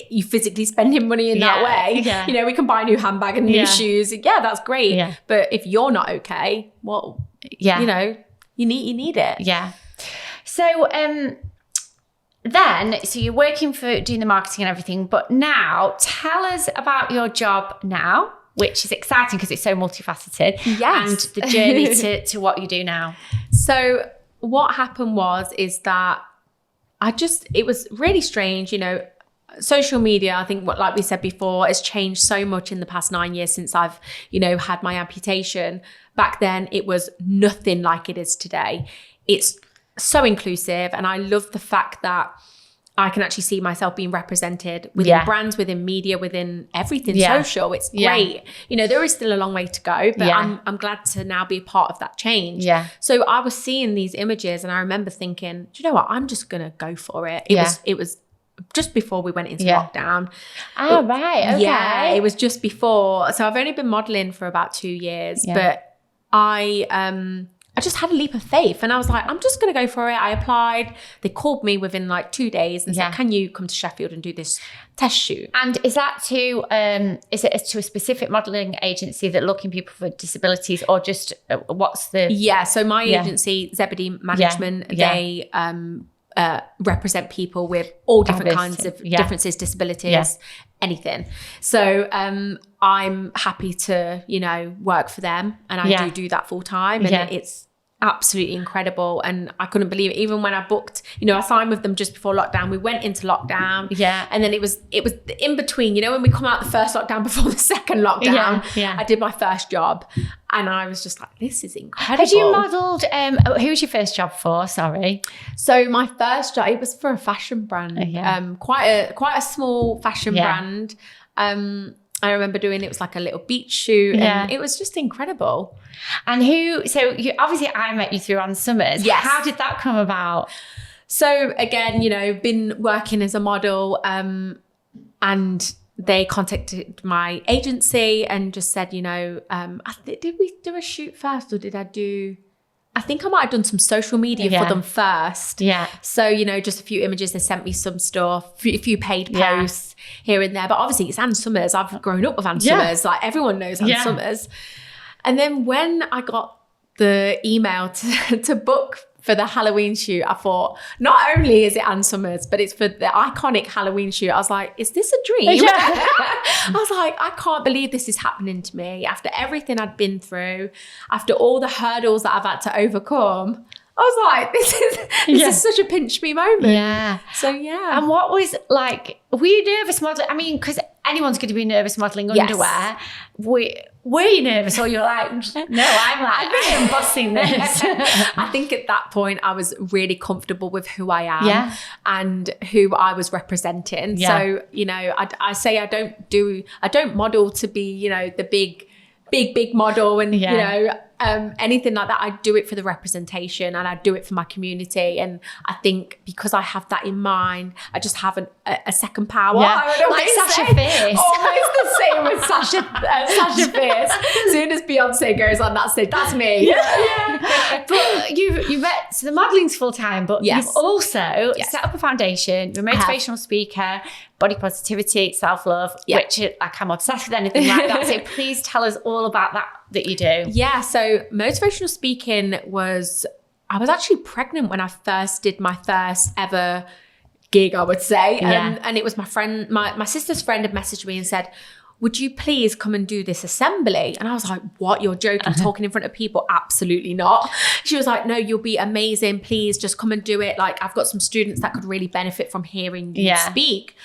you physically spending money in that way. We can buy a new handbag and new shoes. That's great. But if you're not okay, well, you need it. So then you're working for doing the marketing and everything, but now tell us about your job now, which is exciting because it's so multifaceted. And the journey to what you do now. So what happened is that it was really strange, social media, I think like we said before, has changed so much in the past 9 years since I've, had my amputation. Back then, it was nothing like it is today. It's so inclusive. And I love the fact that I can actually see myself being represented within brands, within media, within everything social. It's great. There is still a long way to go, but I'm glad to now be a part of that change. So I was seeing these images and I remember thinking, do you know what? I'm just going to go for it. It was just before we went into lockdown. Oh, right. Okay. Yeah, it was just before. So I've only been modeling for about 2 years, but I just had a leap of faith and I was like, I'm just going to go for it. I applied. They called me within like 2 days and said, can you come to Sheffield and do this test shoot? And is that to a specific modelling agency that looking people for disabilities or just what's the? Yeah. So my agency, Zebedee Management, they represent people with all different kinds of differences, disabilities, anything. So I'm happy to, work for them and I do that full time and it's absolutely incredible. And I couldn't believe it. Even when I booked, I signed with them just before lockdown, we went into lockdown and then it was in between, when we come out the first lockdown before the second lockdown, I did my first job and I was just like, this is incredible. Had you modelled, who was your first job for? Sorry. So my first job, it was for a fashion brand, quite a small fashion brand. I remember doing, it was like a little beach shoot and it was just incredible. And I met you through Ann Summers. Yes. How did that come about? So again, been working as a model and they contacted my agency and just said, did we do a shoot first or did I think I might have done some social media for them first. So, just a few images. They sent me some stuff, a few paid posts here and there. But obviously it's Ann Summers. I've grown up with Ann Summers. Like everyone knows Ann Summers. And then when I got the email to book for the Halloween shoot, I thought, not only is it Ann Summers, but it's for the iconic Halloween shoot. I was like, is this a dream? I was like, I can't believe this is happening to me after everything I'd been through, after all the hurdles that I've had to overcome. I was like, this is such a pinch me moment. Yeah. So yeah. And what was like, were you nervous modeling? I mean, because anyone's going to be nervous modelling underwear. Were you nervous, or you're like, no, I am bossing this? I think at that point I was really comfortable with who I am and who I was representing. So, you know, I say I don't model to be, you know, the big model and, you know, anything like that. I do it for the representation and I do it for my community. And I think because I have that in mind, I just have a second power. I would like Sasha Fierce. Almost the same with Sasha Fierce. As soon as Beyonce goes on that stage, that's me. But you met, so the modelling's full time, but you've also set up a foundation. You're a motivational speaker, body positivity, self-love, which like I'm obsessed with anything like that. So please tell us all about that you do. Yeah, so motivational speaking I was actually pregnant when I first did my first ever gig, I would say. And it was my friend, my sister's friend had messaged me and said, would you please come and do this assembly? And I was like, what? You're joking, talking in front of people? Absolutely not. She was like, no, you'll be amazing. Please just come and do it. Like, I've got some students that could really benefit from hearing you speak.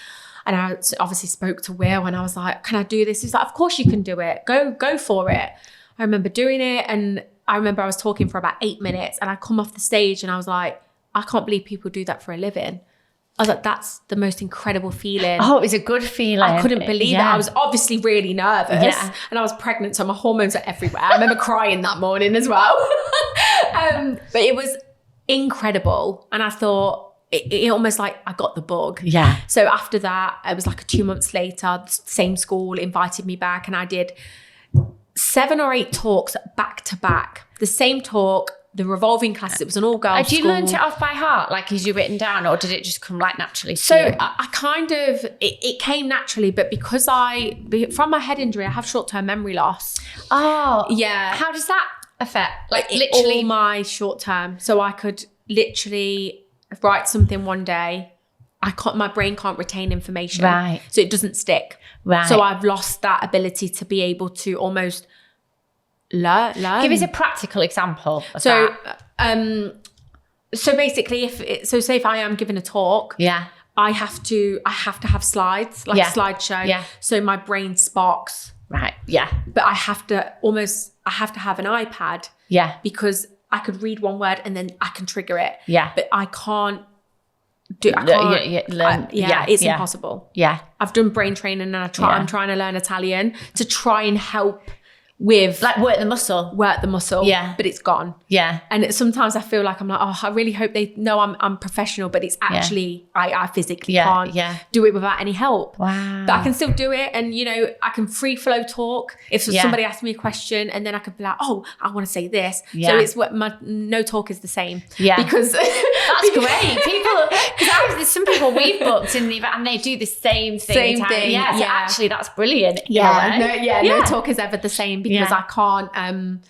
And I obviously spoke to Will and I was like, can I do this? He's like, of course you can do it. Go for it. I remember doing it. And I remember I was talking for about 8 minutes and I come off the stage and I was like, I can't believe people do that for a living. I was like, that's the most incredible feeling. Oh, it was a good feeling. I couldn't believe it. I was obviously really nervous and I was pregnant, so my hormones are everywhere. I remember crying that morning as well. But it was incredible. And I thought, it almost like I got the bug. Yeah. So after that, it was like 2 months later, the same school invited me back and I did 7 or 8 talks back to back. The same talk, the revolving classes. It was an all-girls school. Had you learnt it off by heart? Like, is you written down, or did it just come like naturally? So I kind of, it came naturally, but because from my head injury, I have short-term memory loss. Oh. Yeah. How does that affect? Like literally all my short-term. So I could literally write something one day. My brain can't retain information. Right. So it doesn't stick. Right. So I've lost that ability to be able to almost learn. Give us a practical example of that. So basically, say if I am giving a talk, I have to have slides, like a slideshow. Yeah. So my brain sparks. Right. Yeah. But I have to have an iPad. Yeah. Because I could read one word and then I can trigger it. Yeah. But I can't learn. It's impossible. Yeah. I've done brain training and I'm trying to learn Italian to try and help with like work the muscle. But it's gone. Yeah. And sometimes I feel like I'm like, oh, I really hope they know I'm professional, but it's actually I physically can't do it without any help. Wow. But I can still do it, and you know, I can free flow talk. If somebody asks me a question, and then I could be like, oh, I want to say this. So it's what my no talk is the same. Yeah. Because that's great. People, because there's some people we've booked in the event and they do the same thing. Yeah. So actually, that's brilliant. No talk is ever the same. Because I can't,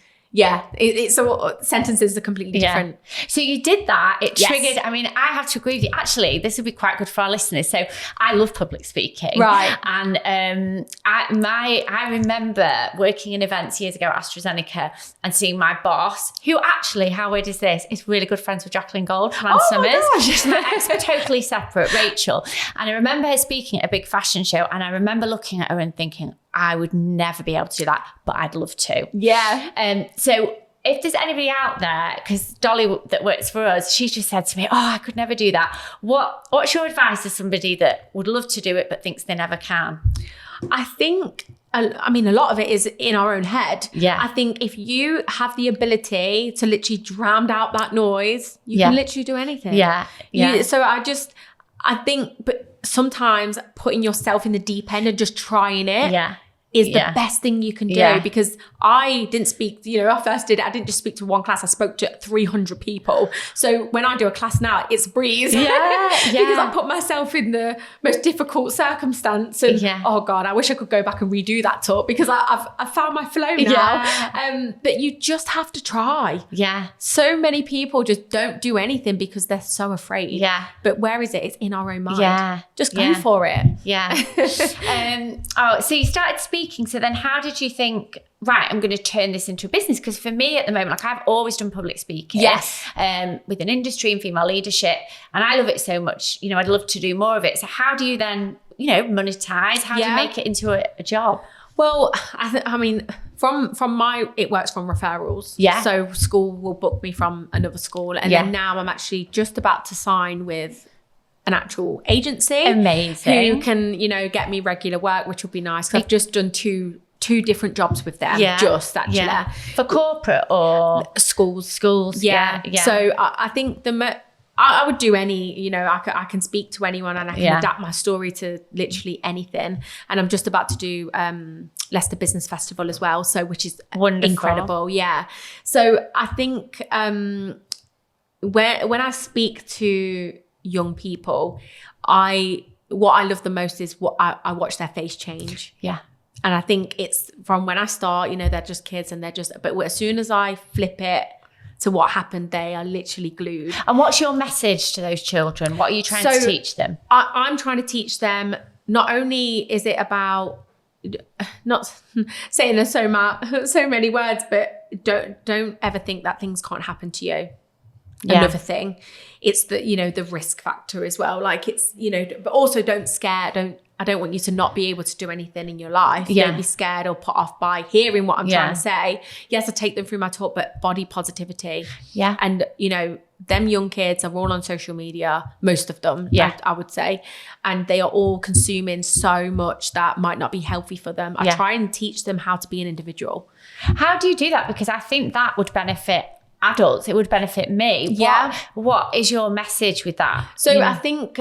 it's all sentences are completely different. So you did that, it triggered, I mean, I have to agree with you. Actually, this would be quite good for our listeners. So I love public speaking. Right. And I remember working in events years ago at AstraZeneca and seeing my boss, who actually, how weird is this, is really good friends with Jacqueline Gold from Ann Summers. She's my ex, but totally separate, Rachel. And I remember her speaking at a big fashion show, and I remember looking at her and thinking, I would never be able to do that, but I'd love to. Yeah. So if there's anybody out there, because Dolly that works for us, she just said to me, oh, I could never do that. What's your advice to somebody that would love to do it, but thinks they never can? I think, I mean, a lot of it is in our own head. Yeah. I think if you have the ability to literally drown out that noise, you can literally do anything. Yeah. I think, but sometimes putting yourself in the deep end and just trying it is the best thing you can do, because I didn't speak, I first did it. I didn't just speak to one class. I spoke to 300 people. So when I do a class now, it's a breeze. Because I put myself in the most difficult circumstance. And oh God, I wish I could go back and redo that talk, because I've found my flow now. But you just have to try. Yeah. So many people just don't do anything because they're so afraid. Yeah. But where is it? It's in our own mind. Yeah. Just go for it. Yeah. So you started speaking. So then how did you think, right, I'm going to turn this into a business? Because for me at the moment, like I've always done public speaking. Yes. Within industry and female leadership. And I love it so much. I'd love to do more of it. So how do you then monetize? How do you make it into a job? Well, I mean, it works from referrals. Yeah. So school will book me from another school. And then now I'm actually just about to sign with an actual agency. Amazing. Who can, get me regular work, which will be nice. Because I've just done two different jobs with them. Yeah. Just actually. Yeah. For corporate or? Schools. Yeah. So I think I would do any, I can speak to anyone and I can adapt my story to literally anything. And I'm just about to do Leicester Business Festival as well, which is wonderful. Incredible. Yeah. So I think when I speak to young people, what I love the most is what I watch their face change. Yeah. And I think it's from when I start, they're just kids and but as soon as I flip it to what happened, they are literally glued. And what's your message to those children? What are you trying to teach them? I'm trying to teach them, not only is it about, not saying there's so many words, but don't ever think that things can't happen to you. Yeah. Another thing, it's the risk factor as well. Like it's, but also I don't want you to not be able to do anything in your life. Yeah. Don't be scared or put off by hearing what I'm trying to say. Yes, I take them through my talk, but body positivity. Yeah. And, them young kids are all on social media, most of them, I would say. And they are all consuming so much that might not be healthy for them. I try and teach them how to be an individual. How do you do that? Because I think that would benefit adults. It would benefit me. Yeah. What is your message with that? So I think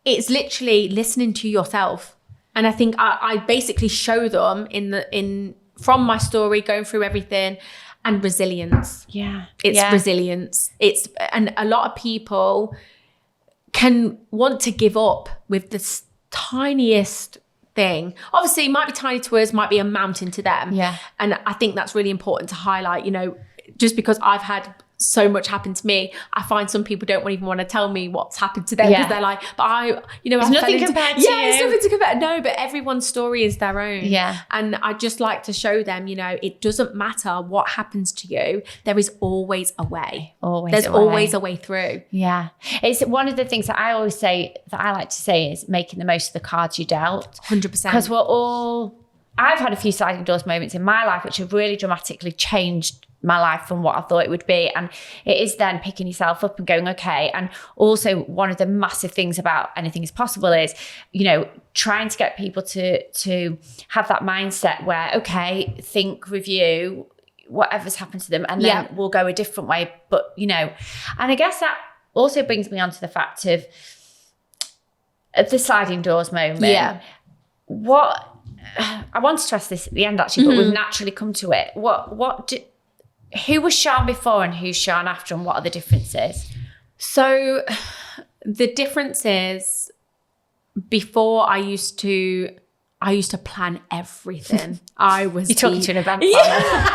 it's literally listening to yourself. And I think I basically show them from my story, going through everything, and resilience. Yeah. It's resilience. And a lot of people can want to give up with this tiniest thing. Obviously, it might be tiny to us, might be a mountain to them. Yeah. And I think that's really important to highlight, just because I've had so much happen to me, I find some people don't even want to tell me what's happened to them because they're like, but it's nothing compared to you. Yeah, it's nothing to compare. No, but everyone's story is their own. Yeah. And I just like to show them, it doesn't matter what happens to you. There is always a way. There's always a way through. Yeah. It's one of the things that I always say, that I like to say, is making the most of the cards you dealt. 100%. Because I've had a few sliding doors moments in my life which have really dramatically changed my life from what I thought it would be. And it is then picking yourself up and going, okay. And also one of the massive things about Anything Is Possible is, trying to get people to have that mindset where, okay, think, review whatever's happened to them, and then we'll go a different way. But, and I guess that also brings me on to the fact of the sliding doors moment. Yeah. I wanted to ask this at the end actually, but we've naturally come to it. Who was Sian before and who's Sian after, and what are the differences? So the difference is, before I used to plan everything. You're talking to an event planner.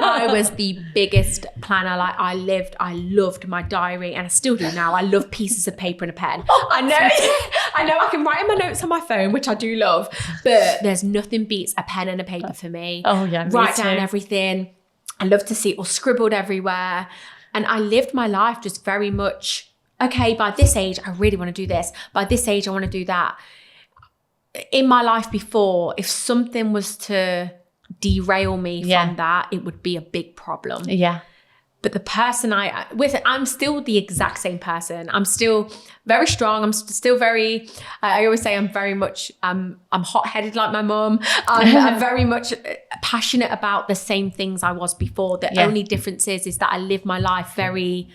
I was the biggest planner. Like I loved my diary, and I still do now. I love pieces of paper and a pen. I know I can write in my notes on my phone, which I do love, but there's nothing beats a pen and a paper for me. Oh yeah, write down everything. I love to see it all scribbled everywhere. And I lived my life just very much, okay, by this age, I really want to do this. By this age, I want to do that. In my life before, if something was to derail me from that, it would be a big problem. Yeah. But the person I'm still the exact same person. I'm still very strong. I'm still very, I always say I'm very much, I'm hot-headed like my mum. I'm very much passionate about the same things I was before. The only difference is that I live my life very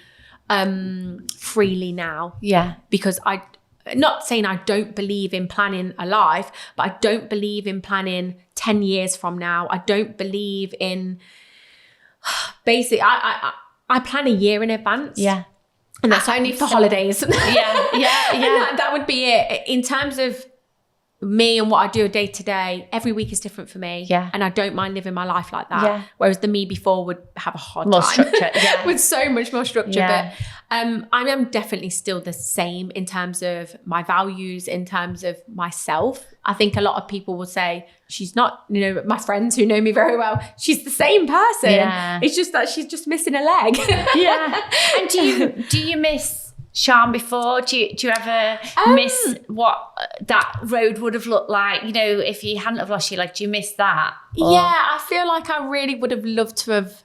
freely now. Yeah. Because not saying I don't believe in planning a life, but I don't believe in planning 10 years from now. I don't believe in... Basically, I plan a year in advance. Yeah. And that's only for holidays. Yeah. And that would be it. In terms of me and what I do day to day, every week is different for me. Yeah. And I don't mind living my life like that. Yeah. Whereas the me before would have a hard more time. Structure. Yeah. With so much more structure. Yeah. But I am definitely still the same in terms of my values, in terms of myself. I think a lot of people will say she's not, my friends who know me very well, she's the same person. Yeah. It's just that she's just missing a leg. Yeah. And do you miss Sian before? Do you ever miss what that road would have looked like? You know, if you hadn't have lost your leg, do you miss that? Or? Yeah, I feel like I really would have loved to have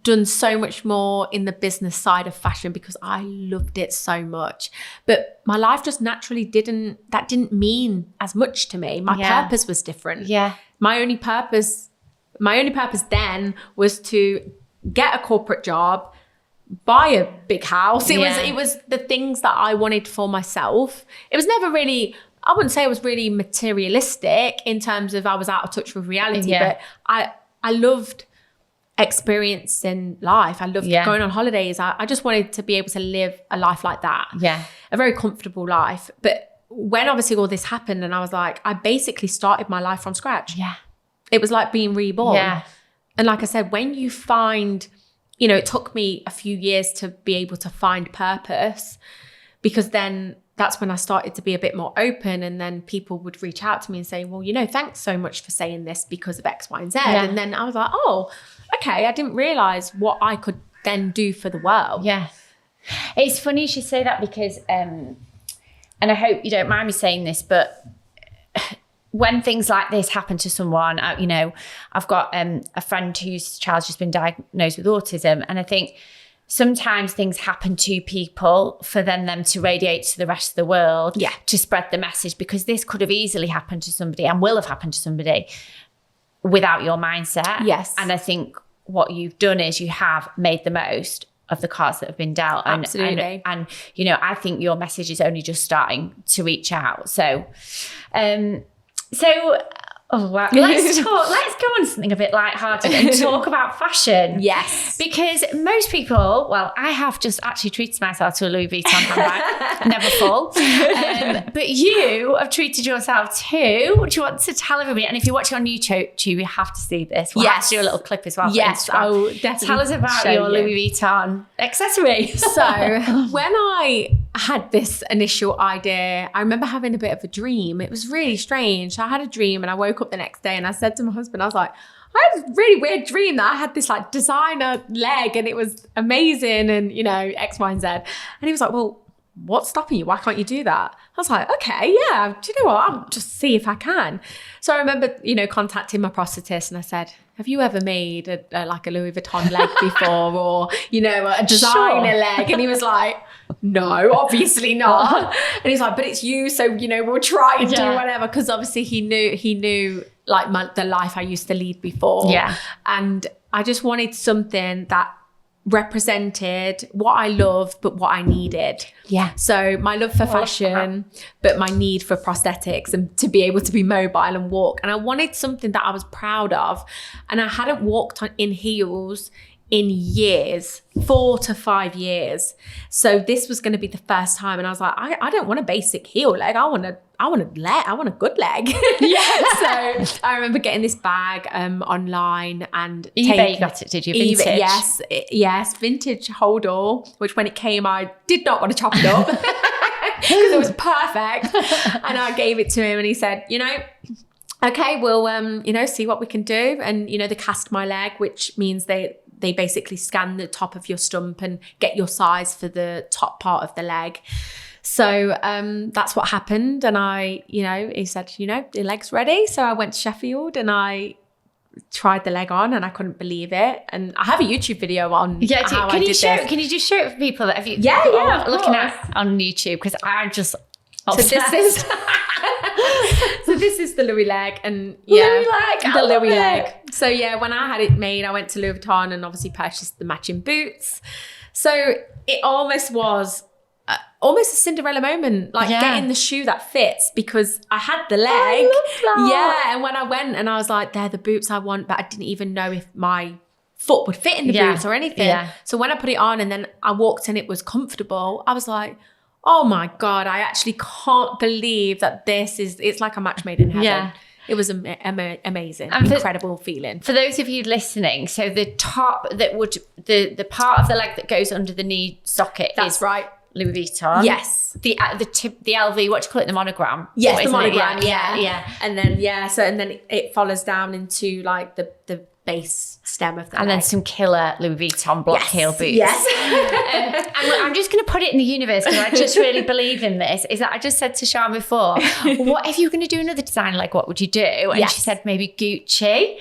done so much more in the business side of fashion because I loved it so much. But my life just naturally didn't mean as much to me. My purpose was different. Yeah. My only purpose then was to get a corporate job, buy a big house. It was the things that I wanted for myself. It was never really, I wouldn't say it was really materialistic in terms of I was out of touch with reality, but I loved experiencing life. I loved going on holidays. I just wanted to be able to live a life like that. Yeah. A very comfortable life. But when obviously all this happened and I was like, I basically started my life from scratch. Yeah. It was like being reborn. Yeah. And like I said, when you find, you know, it took me a few years to be able to find purpose, because then that's when I started to be a bit more open, and then people would reach out to me and say, well, you know, thanks so much for saying this because of X, Y, and Z. Yeah. And then I was like, oh, okay, I didn't realize what I could then do for the world. Yeah. It's funny you should say that because, and I hope you don't mind me saying this, but when things like this happen to someone, you know, I've got a friend whose child's just been diagnosed with autism, and I think sometimes things happen to people for them to radiate to the rest of the world, to spread the message, because this could have easily happened to somebody and will have happened to somebody without your mindset. Yes. And I think what you've done is you have made the most of the cards that have been dealt. Absolutely. And you know, I think your message is only just starting to reach out. So, well, let's go on something a bit lighthearted and talk about fashion. Yes. Because most people, well, I have just actually treated myself to a Louis Vuitton handbag, never full. But you have treated yourself too. Do you want to tell everybody? And if you're watching on YouTube, you have to see this. We'll have to do a little clip as well. Yes, I will definitely. Tell us about your Louis Vuitton accessory. So when I had this initial idea, I remember having a bit of a dream. It was really strange. I had a dream and I woke up the next day and I said to my husband, I was like, I had a really weird dream that I had this like designer leg and it was amazing and, you know, X, Y, and Z. And he was like, well, what's stopping you? Why can't you do that? I was like, okay, yeah, do you know what? I'll just see if I can. So I remember, you know, contacting my prosthetist and I said, have you ever made like a Louis Vuitton leg before, or, you know, a designer leg? And he was like, no, obviously not. And he's like, but it's you, so, you know, we'll try and do whatever. Because obviously he knew like the life I used to lead before. Yeah. And I just wanted something that represented what I love, but what I needed. Yeah. So my love for fashion, but my need for prosthetics and to be able to be mobile and walk. And I wanted something that I was proud of. And I hadn't walked in heels in years, 4 to 5 years. So this was going to be the first time. And I was like, I don't want a basic heel leg. I want a good leg. Yeah. So I remember getting this bag online and eBay. You got it, did you? Vintage? eBay, yes, vintage hold all. Which when it came, I did not want to chop it up because it was perfect. And I gave it to him, and he said, you know, okay, we'll you know, see what we can do. And you know, they cast my leg, which means they basically scan the top of your stump and get your size for the top part of the leg. So that's what happened. And he said, you know, your leg's ready. So I went to Sheffield and I tried the leg on and I couldn't believe it. And I have a YouTube video on how I did this. Can you just show it for people that have you looking at on YouTube? Because I'm just obsessed. So this is the Louis leg, and Louis leg. So yeah, when I had it made, I went to Louis Vuitton and obviously purchased the matching boots. So it almost was almost a Cinderella moment, like getting the shoe that fits, because I had the leg. I love that. Yeah, and when I went and I was like, they're the boots I want, but I didn't even know if my foot would fit in the boots or anything. Yeah. So when I put it on and then I walked and it was comfortable, I was like, oh my God, I actually can't believe that it's like a match made in heaven. Yeah. It was amazing, incredible feeling. For those of you listening, so the top the part of the leg that goes under the knee socket is right. Louis Vuitton. Yes. The LV, what do you call it? The monogram. Yes, the monogram. Yeah. And then and then it follows down into like the base stem of the and leg. then some killer Louis Vuitton block heel boots. Yes. I'm just going to put it in the universe because I just really believe in this, is that I just said to Sian before, what if you were going to do another design, like what would you do? And she said maybe Gucci,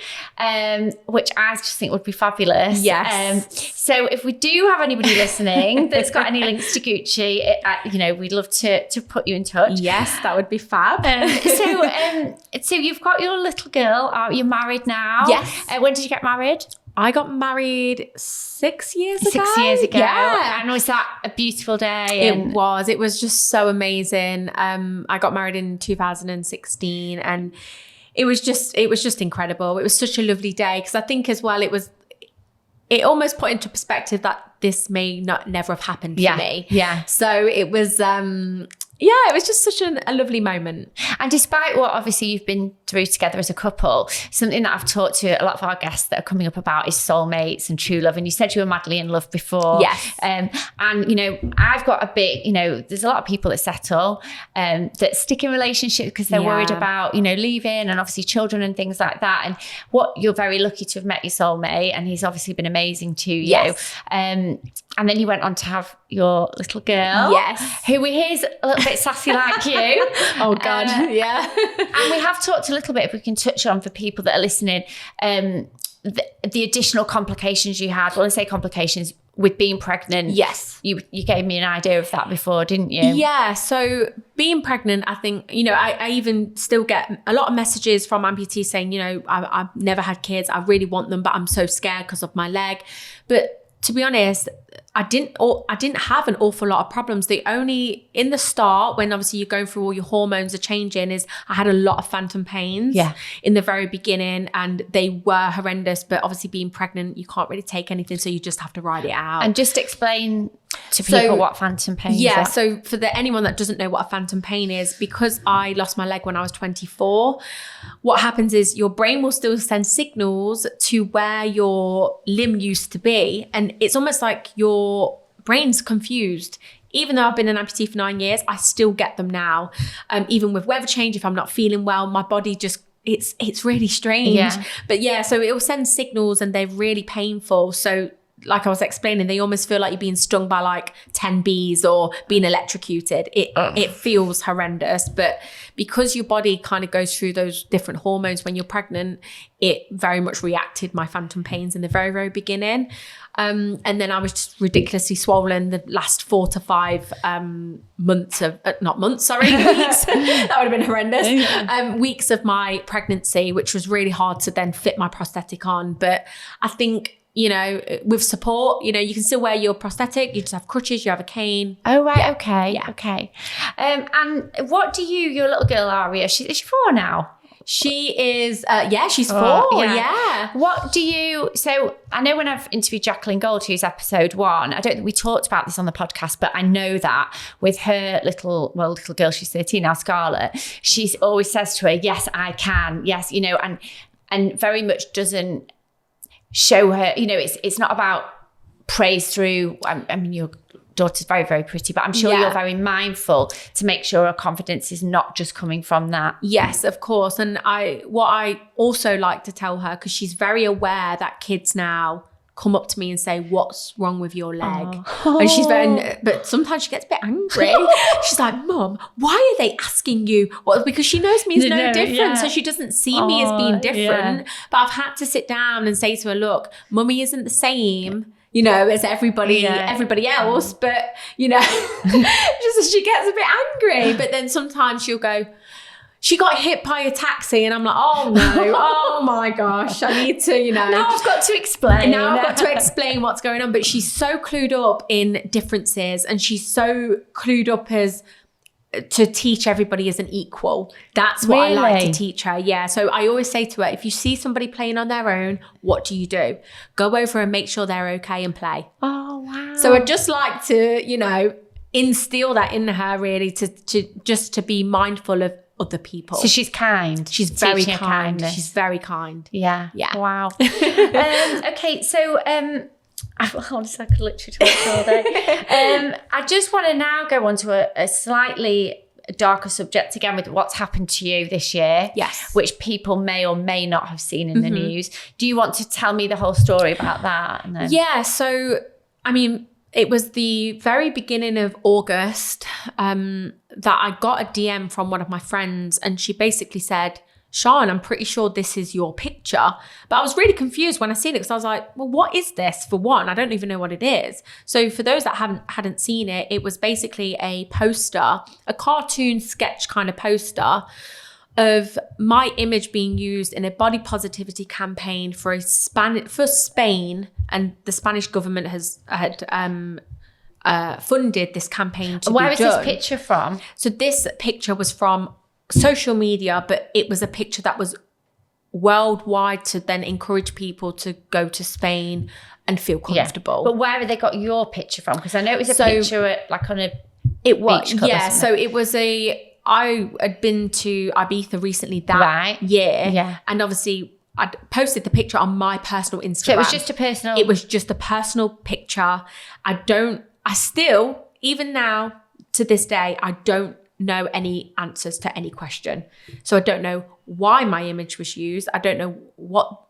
which I just think would be fabulous. Yes. So if we do have anybody listening that's got any links to Gucci, we'd love to put you in touch. Yes, that would be fab. So you've got your little girl. You're married now. Yes. When did you get married? I got married 6 years ago. 6 years ago. Yeah. And was that a beautiful day? It was just so amazing. I got married in 2016 and it was just incredible. It was such a lovely day because I think as well it almost put into perspective that this may never have happened for me. Yeah. So it was it was just such a lovely moment. And despite what obviously you've been through together as a couple, something that I've talked to a lot of our guests that are coming up about is soulmates and true love. And you said you were madly in love before. Yes. And I've got a bit, there's a lot of people that settle that stick in relationships because they're worried about, leaving and obviously children and things like that. And you're very lucky to have met your soulmate and he's obviously been amazing to you. Yes. And then you went on to have your little girl. Yes. Who we hear is a little bit sassy like you. Oh God, yeah. And we have talked a little bit, if we can touch on for people that are listening, the additional complications you had. Well, I say complications with being pregnant. Yes. You gave me an idea of that before, didn't you? Yeah. So being pregnant, I think, I even still get a lot of messages from amputees saying, I've never had kids. I really want them, but I'm so scared because of my leg. But to be honest, I didn't have an awful lot of problems. The only, in the start, when obviously you're going through all your hormones are changing, is I had a lot of phantom pains in the very beginning and they were horrendous. But obviously being pregnant, you can't really take anything. So you just have to ride it out. And just explain to people what phantom pains are. So for anyone that doesn't know what a phantom pain is, because I lost my leg when I was 24, what happens is your brain will still send signals to where your limb used to be. And it's almost like your brain's confused. Even though I've been an amputee for 9 years, I still get them now. Even with weather change, if I'm not feeling well, my body just, it's really strange. Yeah. But so it will send signals and they're really painful. So like I was explaining, they almost feel like you're being stung by like 10 bees or being electrocuted. It feels horrendous. But because your body kind of goes through those different hormones when you're pregnant, it very much reacted my phantom pains in the very, very beginning. And then I was just ridiculously swollen the last 4 to 5 months of, not months, sorry, weeks. That would have been horrendous. Weeks of my pregnancy, which was really hard to then fit my prosthetic on. But I think, with support, you can still wear your prosthetic. You just have crutches, you have a cane. Oh, right. Yeah. Okay. Yeah. Okay. And what do your little girl, Aria, is she 4 now? She is, she's 4. Yeah. What do you, so I know when I've interviewed Jacqueline Gold, who's episode 1, I don't think we talked about this on the podcast, but I know that with her little girl, she's 13 now, Scarlett, she always says to her, yes, I can. Yes. And very much doesn't show her, it's not about praise through, I mean, your daughter's very, very pretty, but I'm sure you're very mindful to make sure her confidence is not just coming from that. Yes, of course. And what I also like to tell her, because she's very aware that kids now come up to me and say, what's wrong with your leg? Oh. And she's but sometimes she gets a bit angry. She's like, Mum, why are they asking you? Well, because she knows me as no different. Yeah. So she doesn't see me as being different. Yeah. But I've had to sit down and say to her, look, Mummy isn't the same, as everybody else. But, just she gets a bit angry. But then sometimes she'll go, she got hit by a taxi, and I'm like, oh no, oh my gosh, I need to, Now I've got to explain. Now I've got to explain what's going on. But she's so clued up in differences, and she's so clued up as to teach everybody as an equal. That's what I like to teach her. Yeah. So I always say to her, if you see somebody playing on their own, what do? Go over and make sure they're okay and play. Oh, wow. So I'd just like to, instill that in her, really, to be mindful of other people. So she's kind. She's very kind. She's very kind. Yeah. Yeah. Wow. Okay. So, I could literally talk all day. I just want to now go on to a slightly darker subject again with what's happened to you this year. Yes. Which people may or may not have seen in the news. Do you want to tell me the whole story about that? And then... Yeah. So, I mean, it was the very beginning of August that I got a DM from one of my friends, and she basically said, Sian, I'm pretty sure this is your picture. But I was really confused when I seen it, because I was like, well, what is this? For one, I don't even know what it is. So for those that hadn't seen it, it was basically a poster, a cartoon sketch kind of poster of my image being used in a body positivity campaign for Spain, and the Spanish government had funded this campaign to be done. Where is this picture from? So this picture was from social media, but it was a picture that was worldwide to then encourage people to go to Spain and feel comfortable. Yeah. But where have they got your picture from? Because I know it was a picture on a it was beach club. Yeah, so it was I had been to Ibiza recently that year. Yeah. And obviously I'd posted the picture on my personal Instagram. So it was just a personal... It was just a personal picture. I still, even now to this day, I don't know any answers to any question. So I don't know why my image was used. I don't know what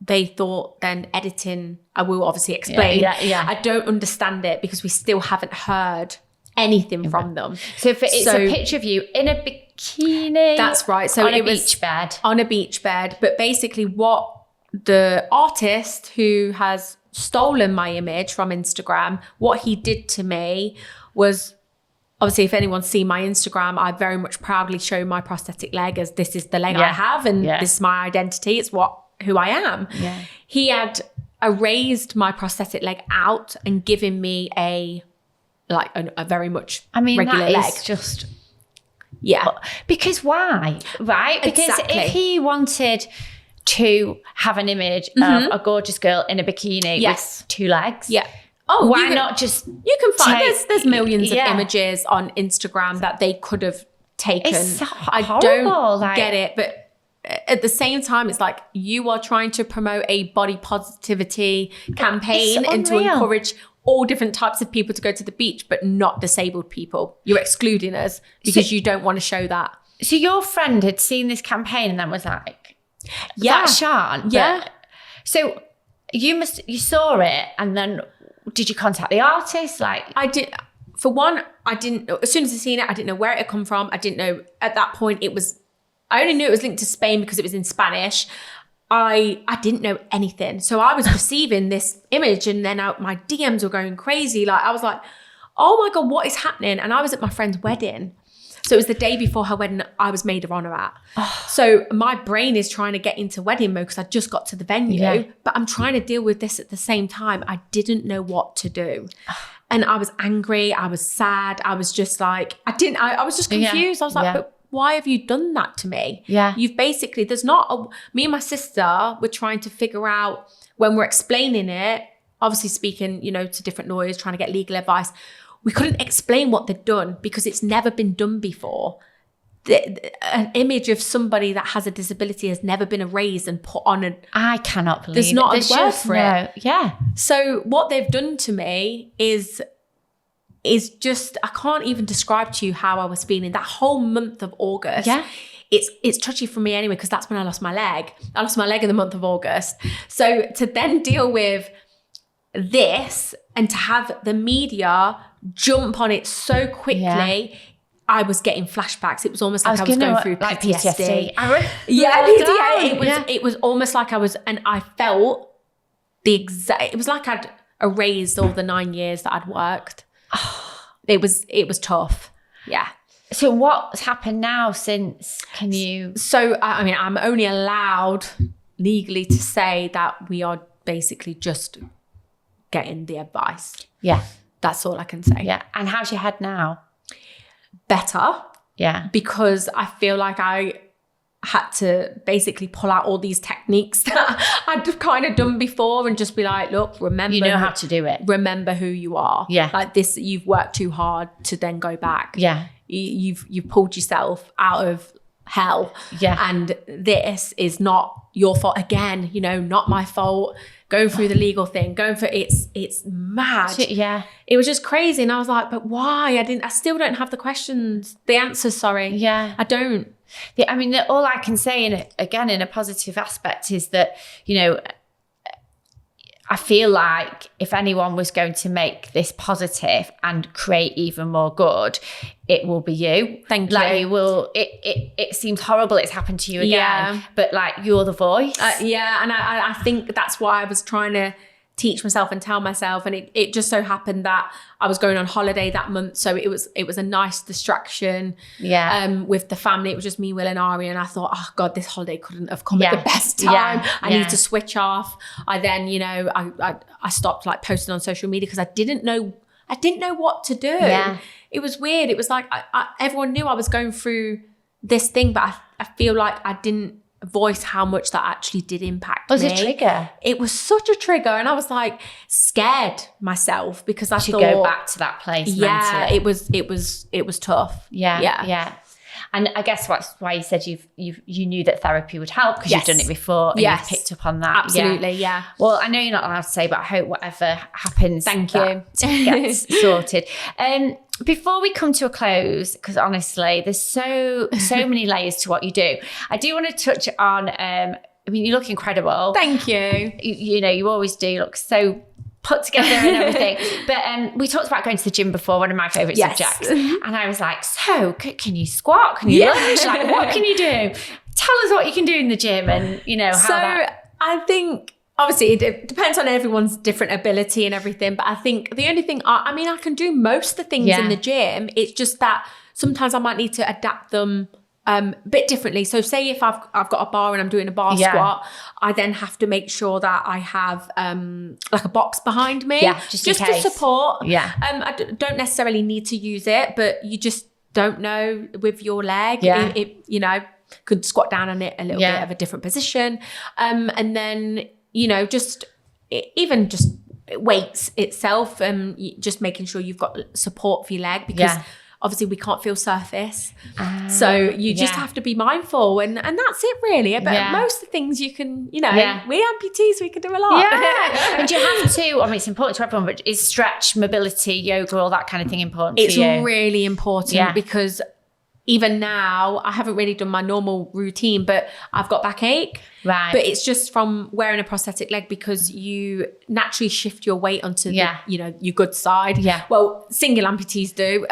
they thought then editing. I will obviously explain. Yeah. I don't understand it, because we still haven't heard anything from them. So it's a picture of you in a bikini. That's right. So on a beach bed. On a beach bed. But basically what the artist who has stolen my image from Instagram, what he did to me was, obviously, if anyone's seen my Instagram, I very much proudly show my prosthetic leg as this is the leg I have, and this is my identity. It's who I am. Yeah. He had erased my prosthetic leg out and given me a very much regular leg. That is just... Yeah. Because why? Right? Because if he wanted to have an image of a gorgeous girl in a bikini with two legs... Yeah. Oh, why not just... You can find... There's millions of images on Instagram that they could have taken. It's so horrible. I don't get it. But at the same time, it's like you are trying to promote a body positivity campaign and to encourage all different types of people to go to the beach, but not disabled people. You're excluding us because you don't want to show that. So your friend had seen this campaign and then was like, that's Sian. Yeah. So you saw it, and then... Did you contact the artist? I did. For one, I didn't. As soon as I seen it, I didn't know where it had come from. I didn't know at that point I only knew it was linked to Spain because it was in Spanish. I didn't know anything. So I was receiving this image, and then my DMs were going crazy. I was like, oh my God, what is happening? And I was at my friend's wedding. So it was the day before her wedding I was maid of honor at. Oh. So my brain is trying to get into wedding mode because I just got to the venue, but I'm trying to deal with this at the same time. I didn't know what to do. And I was angry. I was sad. I was just like, I was just confused. I was like, but why have you done that to me? Yeah. You've basically, me and my sister were trying to figure out when we're explaining it, obviously speaking, to different lawyers, trying to get legal advice. We couldn't explain what they'd done because it's never been done before. An image of somebody that has a disability has never been erased and put on I cannot believe there's not a word for it. Yeah. So what they've done to me is just, I can't even describe to you how I was feeling that whole month of August. Yeah. It's touchy for me anyway, because that's when I lost my leg. I lost my leg in the month of August. So to then deal with this and to have the media jump on it so quickly, I was getting flashbacks. It was almost like I was going through PTSD. It was almost like I was, and I felt it was like I'd erased all the 9 years that I'd worked. It was tough. Yeah. So what's happened now since? So, I mean, I'm only allowed legally to say that we are basically just getting the advice. Yeah. That's all I can say. Yeah. And how's your head now? Better. Yeah. Because I feel like I had to basically pull out all these techniques that I'd kind of done before and just be like, look, remember. You know how to do it. Remember who you are. Yeah. Like this, you've worked too hard to then go back. Yeah. You've pulled yourself out of hell. And this is not your fault. Again, not my fault. Going through the legal thing, it's mad. It was just crazy. And I was like, but why? I still don't have the answers, sorry. I don't. I mean, all I can say, in a positive aspect, is that, I feel like if anyone was going to make this positive and create even more good, it will be you. Thank you. Like, you will. It seems horrible it's happened to you again, but like, you're the voice. And I think that's why I was trying to teach myself and tell myself, and it just so happened that I was going on holiday that month, so it was a nice distraction with the family. It was just me, Will and Ari, and I thought, oh God, this holiday couldn't have come at the best time. I need to switch off. I then I stopped like posting on social media because I didn't know what to do. It was weird. It was like everyone knew I was going through this thing, but I feel like I didn't voice how much that actually did impact me. It was a trigger. It was such a trigger, and I was like scared myself because I thought, go back to that place mentally. It was tough. And I guess that's why you said you knew that therapy would help, because you've done it before and you've picked up on that. Absolutely, Well, I know you're not allowed to say, but I hope whatever happens, thank you, gets sorted. Before we come to a close, because honestly, there's so many layers to what you do. I do want to touch on. I mean, you look incredible. Thank you. You always do look so put together and everything. But we talked about going to the gym before, one of my favourite subjects. And I was like, so can you squat? Can you lunge? Like, what can you do? Tell us what you can do in the gym, and how I think, obviously, it depends on everyone's different ability and everything. But I think the only thing, I can do most of the things in the gym. It's just that sometimes I might need to adapt them a bit differently. So say if I've got a bar and I'm doing a bar squat, I then have to make sure that I have like a box behind me, just to support. I don't necessarily need to use it, but you just don't know with your leg. It could squat down on it a little bit of a different position, and then just weights itself, just making sure you've got support for your leg, because obviously we can't feel surface. So you just have to be mindful, and that's it really. But most of the things you can, we amputees, we can do a lot. And you have to, I mean, it's important to everyone, but is stretch, mobility, yoga, all that kind of thing important for you? It's really important because even now, I haven't really done my normal routine, but I've got backache. Right. But it's just from wearing a prosthetic leg, because you naturally shift your weight onto the, your good side. Well, single amputees do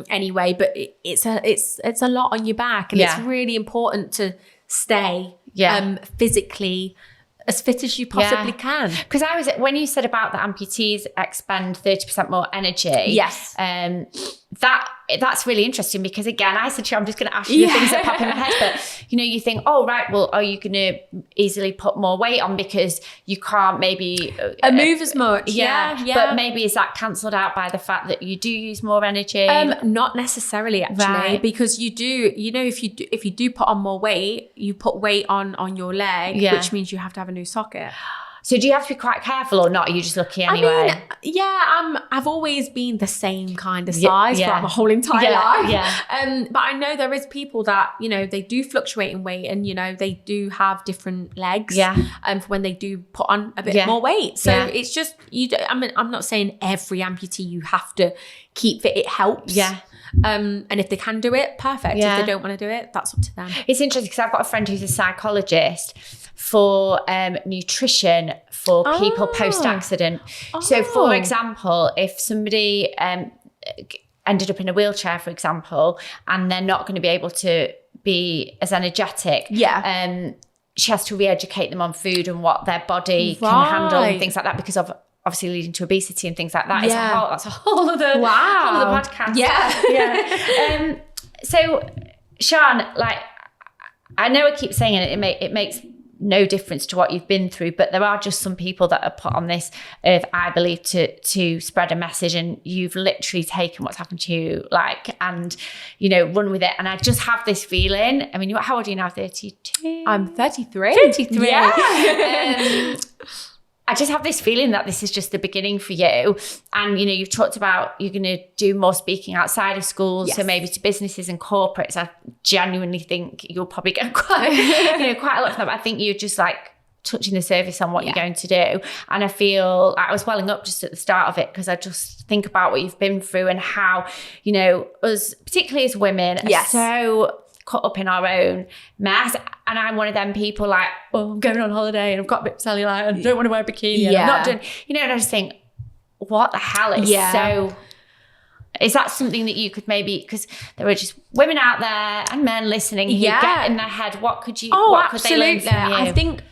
anyway, but it's a lot on your back, and it's really important to stay physically as fit as you possibly can. Because when you said about the amputees expend 30% more energy. That's really interesting, because again, I said to you, I'm just going to ask you the things that pop in my head, but you think, oh right, well, are you going to easily put more weight on because you can't maybe move as much? But maybe is that cancelled out by the fact that you do use more energy? Not necessarily, actually, because you do. If you do put on more weight, you put weight on your leg, which means you have to have a new socket. So do you have to be quite careful, or not? Are you just lucky anyway? I mean, I've always been the same kind of size throughout my whole entire life. But I know there is people that, they do fluctuate in weight, and, they do have different legs for when they do put on a bit more weight. So it's just, I'm not saying every amputee you have to keep fit. It helps. And if they can do it, perfect. If they don't want to do it, that's up to them. It's interesting, because I've got a friend who's a psychologist for nutrition for people post-accident. So for example, if somebody ended up in a wheelchair, for example, and they're not going to be able to be as energetic, she has to re-educate them on food and what their body can handle and things like that, because of obviously leading to obesity and things like that. That's a whole other podcast. So Sian, like, I know I keep saying it makes no difference to what you've been through, but there are just some people that are put on this earth, I believe, to spread a message, and you've literally taken what's happened to you, and run with it. And I just have this feeling, I mean, how old are you now? 32? I'm 33. 33. I just have this feeling that this is just the beginning for you. And, you know, you've talked about you're going to do more speaking outside of schools, so maybe to businesses and corporates. I genuinely think you'll probably get quite a lot of that. But I think you're just like touching the surface on what you're going to do. And I feel like I was welling up just at the start of it, because I just think about what you've been through and how, you know, us, particularly as women, are so caught up in our own mess. And I'm one of them people like, oh, I'm going on holiday and I've got a bit of cellulite and I don't want to wear a bikini. And I'm not doing, you know, and I just think, what the hell? It's so, is that something that you could maybe, because there are just women out there and men listening who get in their head, what could you, what could they learn from you? I think,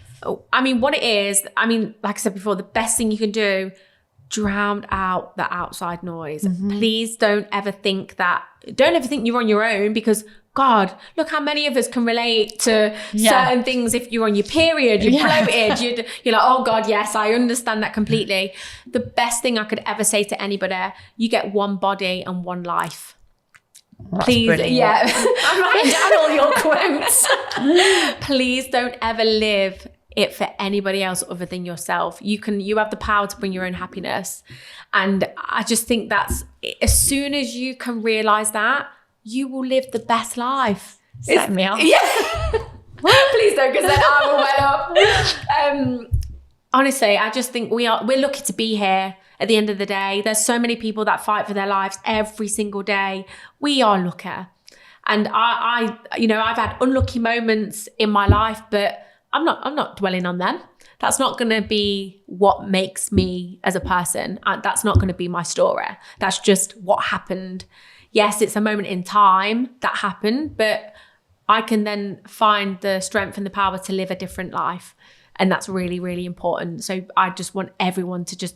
I mean, what it is, I mean, like I said before, the best thing you can do, drown out the outside noise. Please don't ever think you're on your own, because God, look how many of us can relate to certain things. If you're on your period, you're bloated, you're like, oh God, yes, I understand that completely. The best thing I could ever say to anybody, you get one body and one life. That's please, brilliant. I'm writing down all your quotes. Please don't ever live it for anybody else other than yourself. You have the power to bring your own happiness. And I just think that's, as soon as you can realize that, you will live the best life. Set me off. Yeah. Please don't, because then I will well up. Honestly, I just think we're lucky to be here at the end of the day. There's so many people that fight for their lives every single day. We are lucky. And I you know, I've had unlucky moments in my life, but I'm not dwelling on them. That's not going to be what makes me as a person. That's not going to be my story. That's just what happened. Yes, it's a moment in time that happened, but I can then find the strength and the power to live a different life. And that's really, really important. So I just want everyone to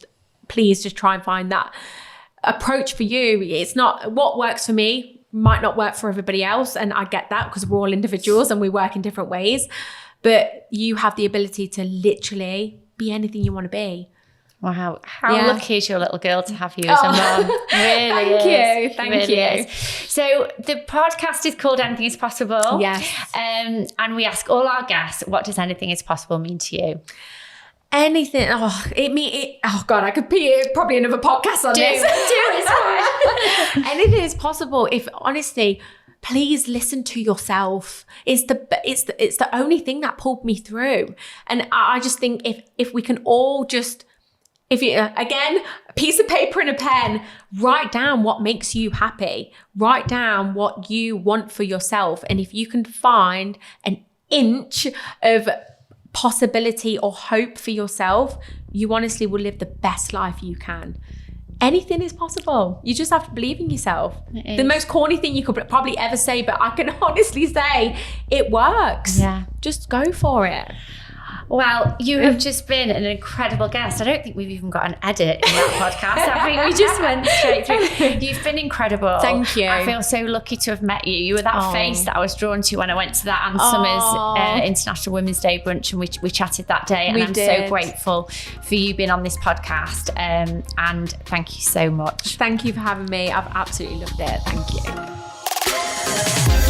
please try and find that approach for you. It's not what works for me might not work for everybody else. And I get that, because we're all individuals and we work in different ways. But you have the ability to literally be anything you want to be. Wow. How lucky is your little girl to have you as a mum? Really Thank you. So the podcast is called Anything is Possible. Yes. And we ask all our guests, what does anything is possible mean to you? Anything. Oh God, I could be probably another podcast on this. Do it. Anything is possible. If honestly, please listen to yourself. It's the only thing that pulled me through. And I just think if we can all just, if you, again, a piece of paper and a pen, write down what makes you happy. Write down what you want for yourself. And if you can find an inch of possibility or hope for yourself, you honestly will live the best life you can. Anything is possible. You just have to believe in yourself. The most corny thing you could probably ever say, but I can honestly say it works. Yeah. Just go for it. Well, you have just been an incredible guest. I don't think we've even got an edit in that podcast. I think we just went straight through. You've been incredible. Thank you. I feel so lucky to have met you. You were that face that I was drawn to when I went to that Ann Summers International Women's Day brunch, and we chatted that day. And I'm so grateful for you being on this podcast. And thank you so much. Thank you for having me. I've absolutely loved it. Thank you.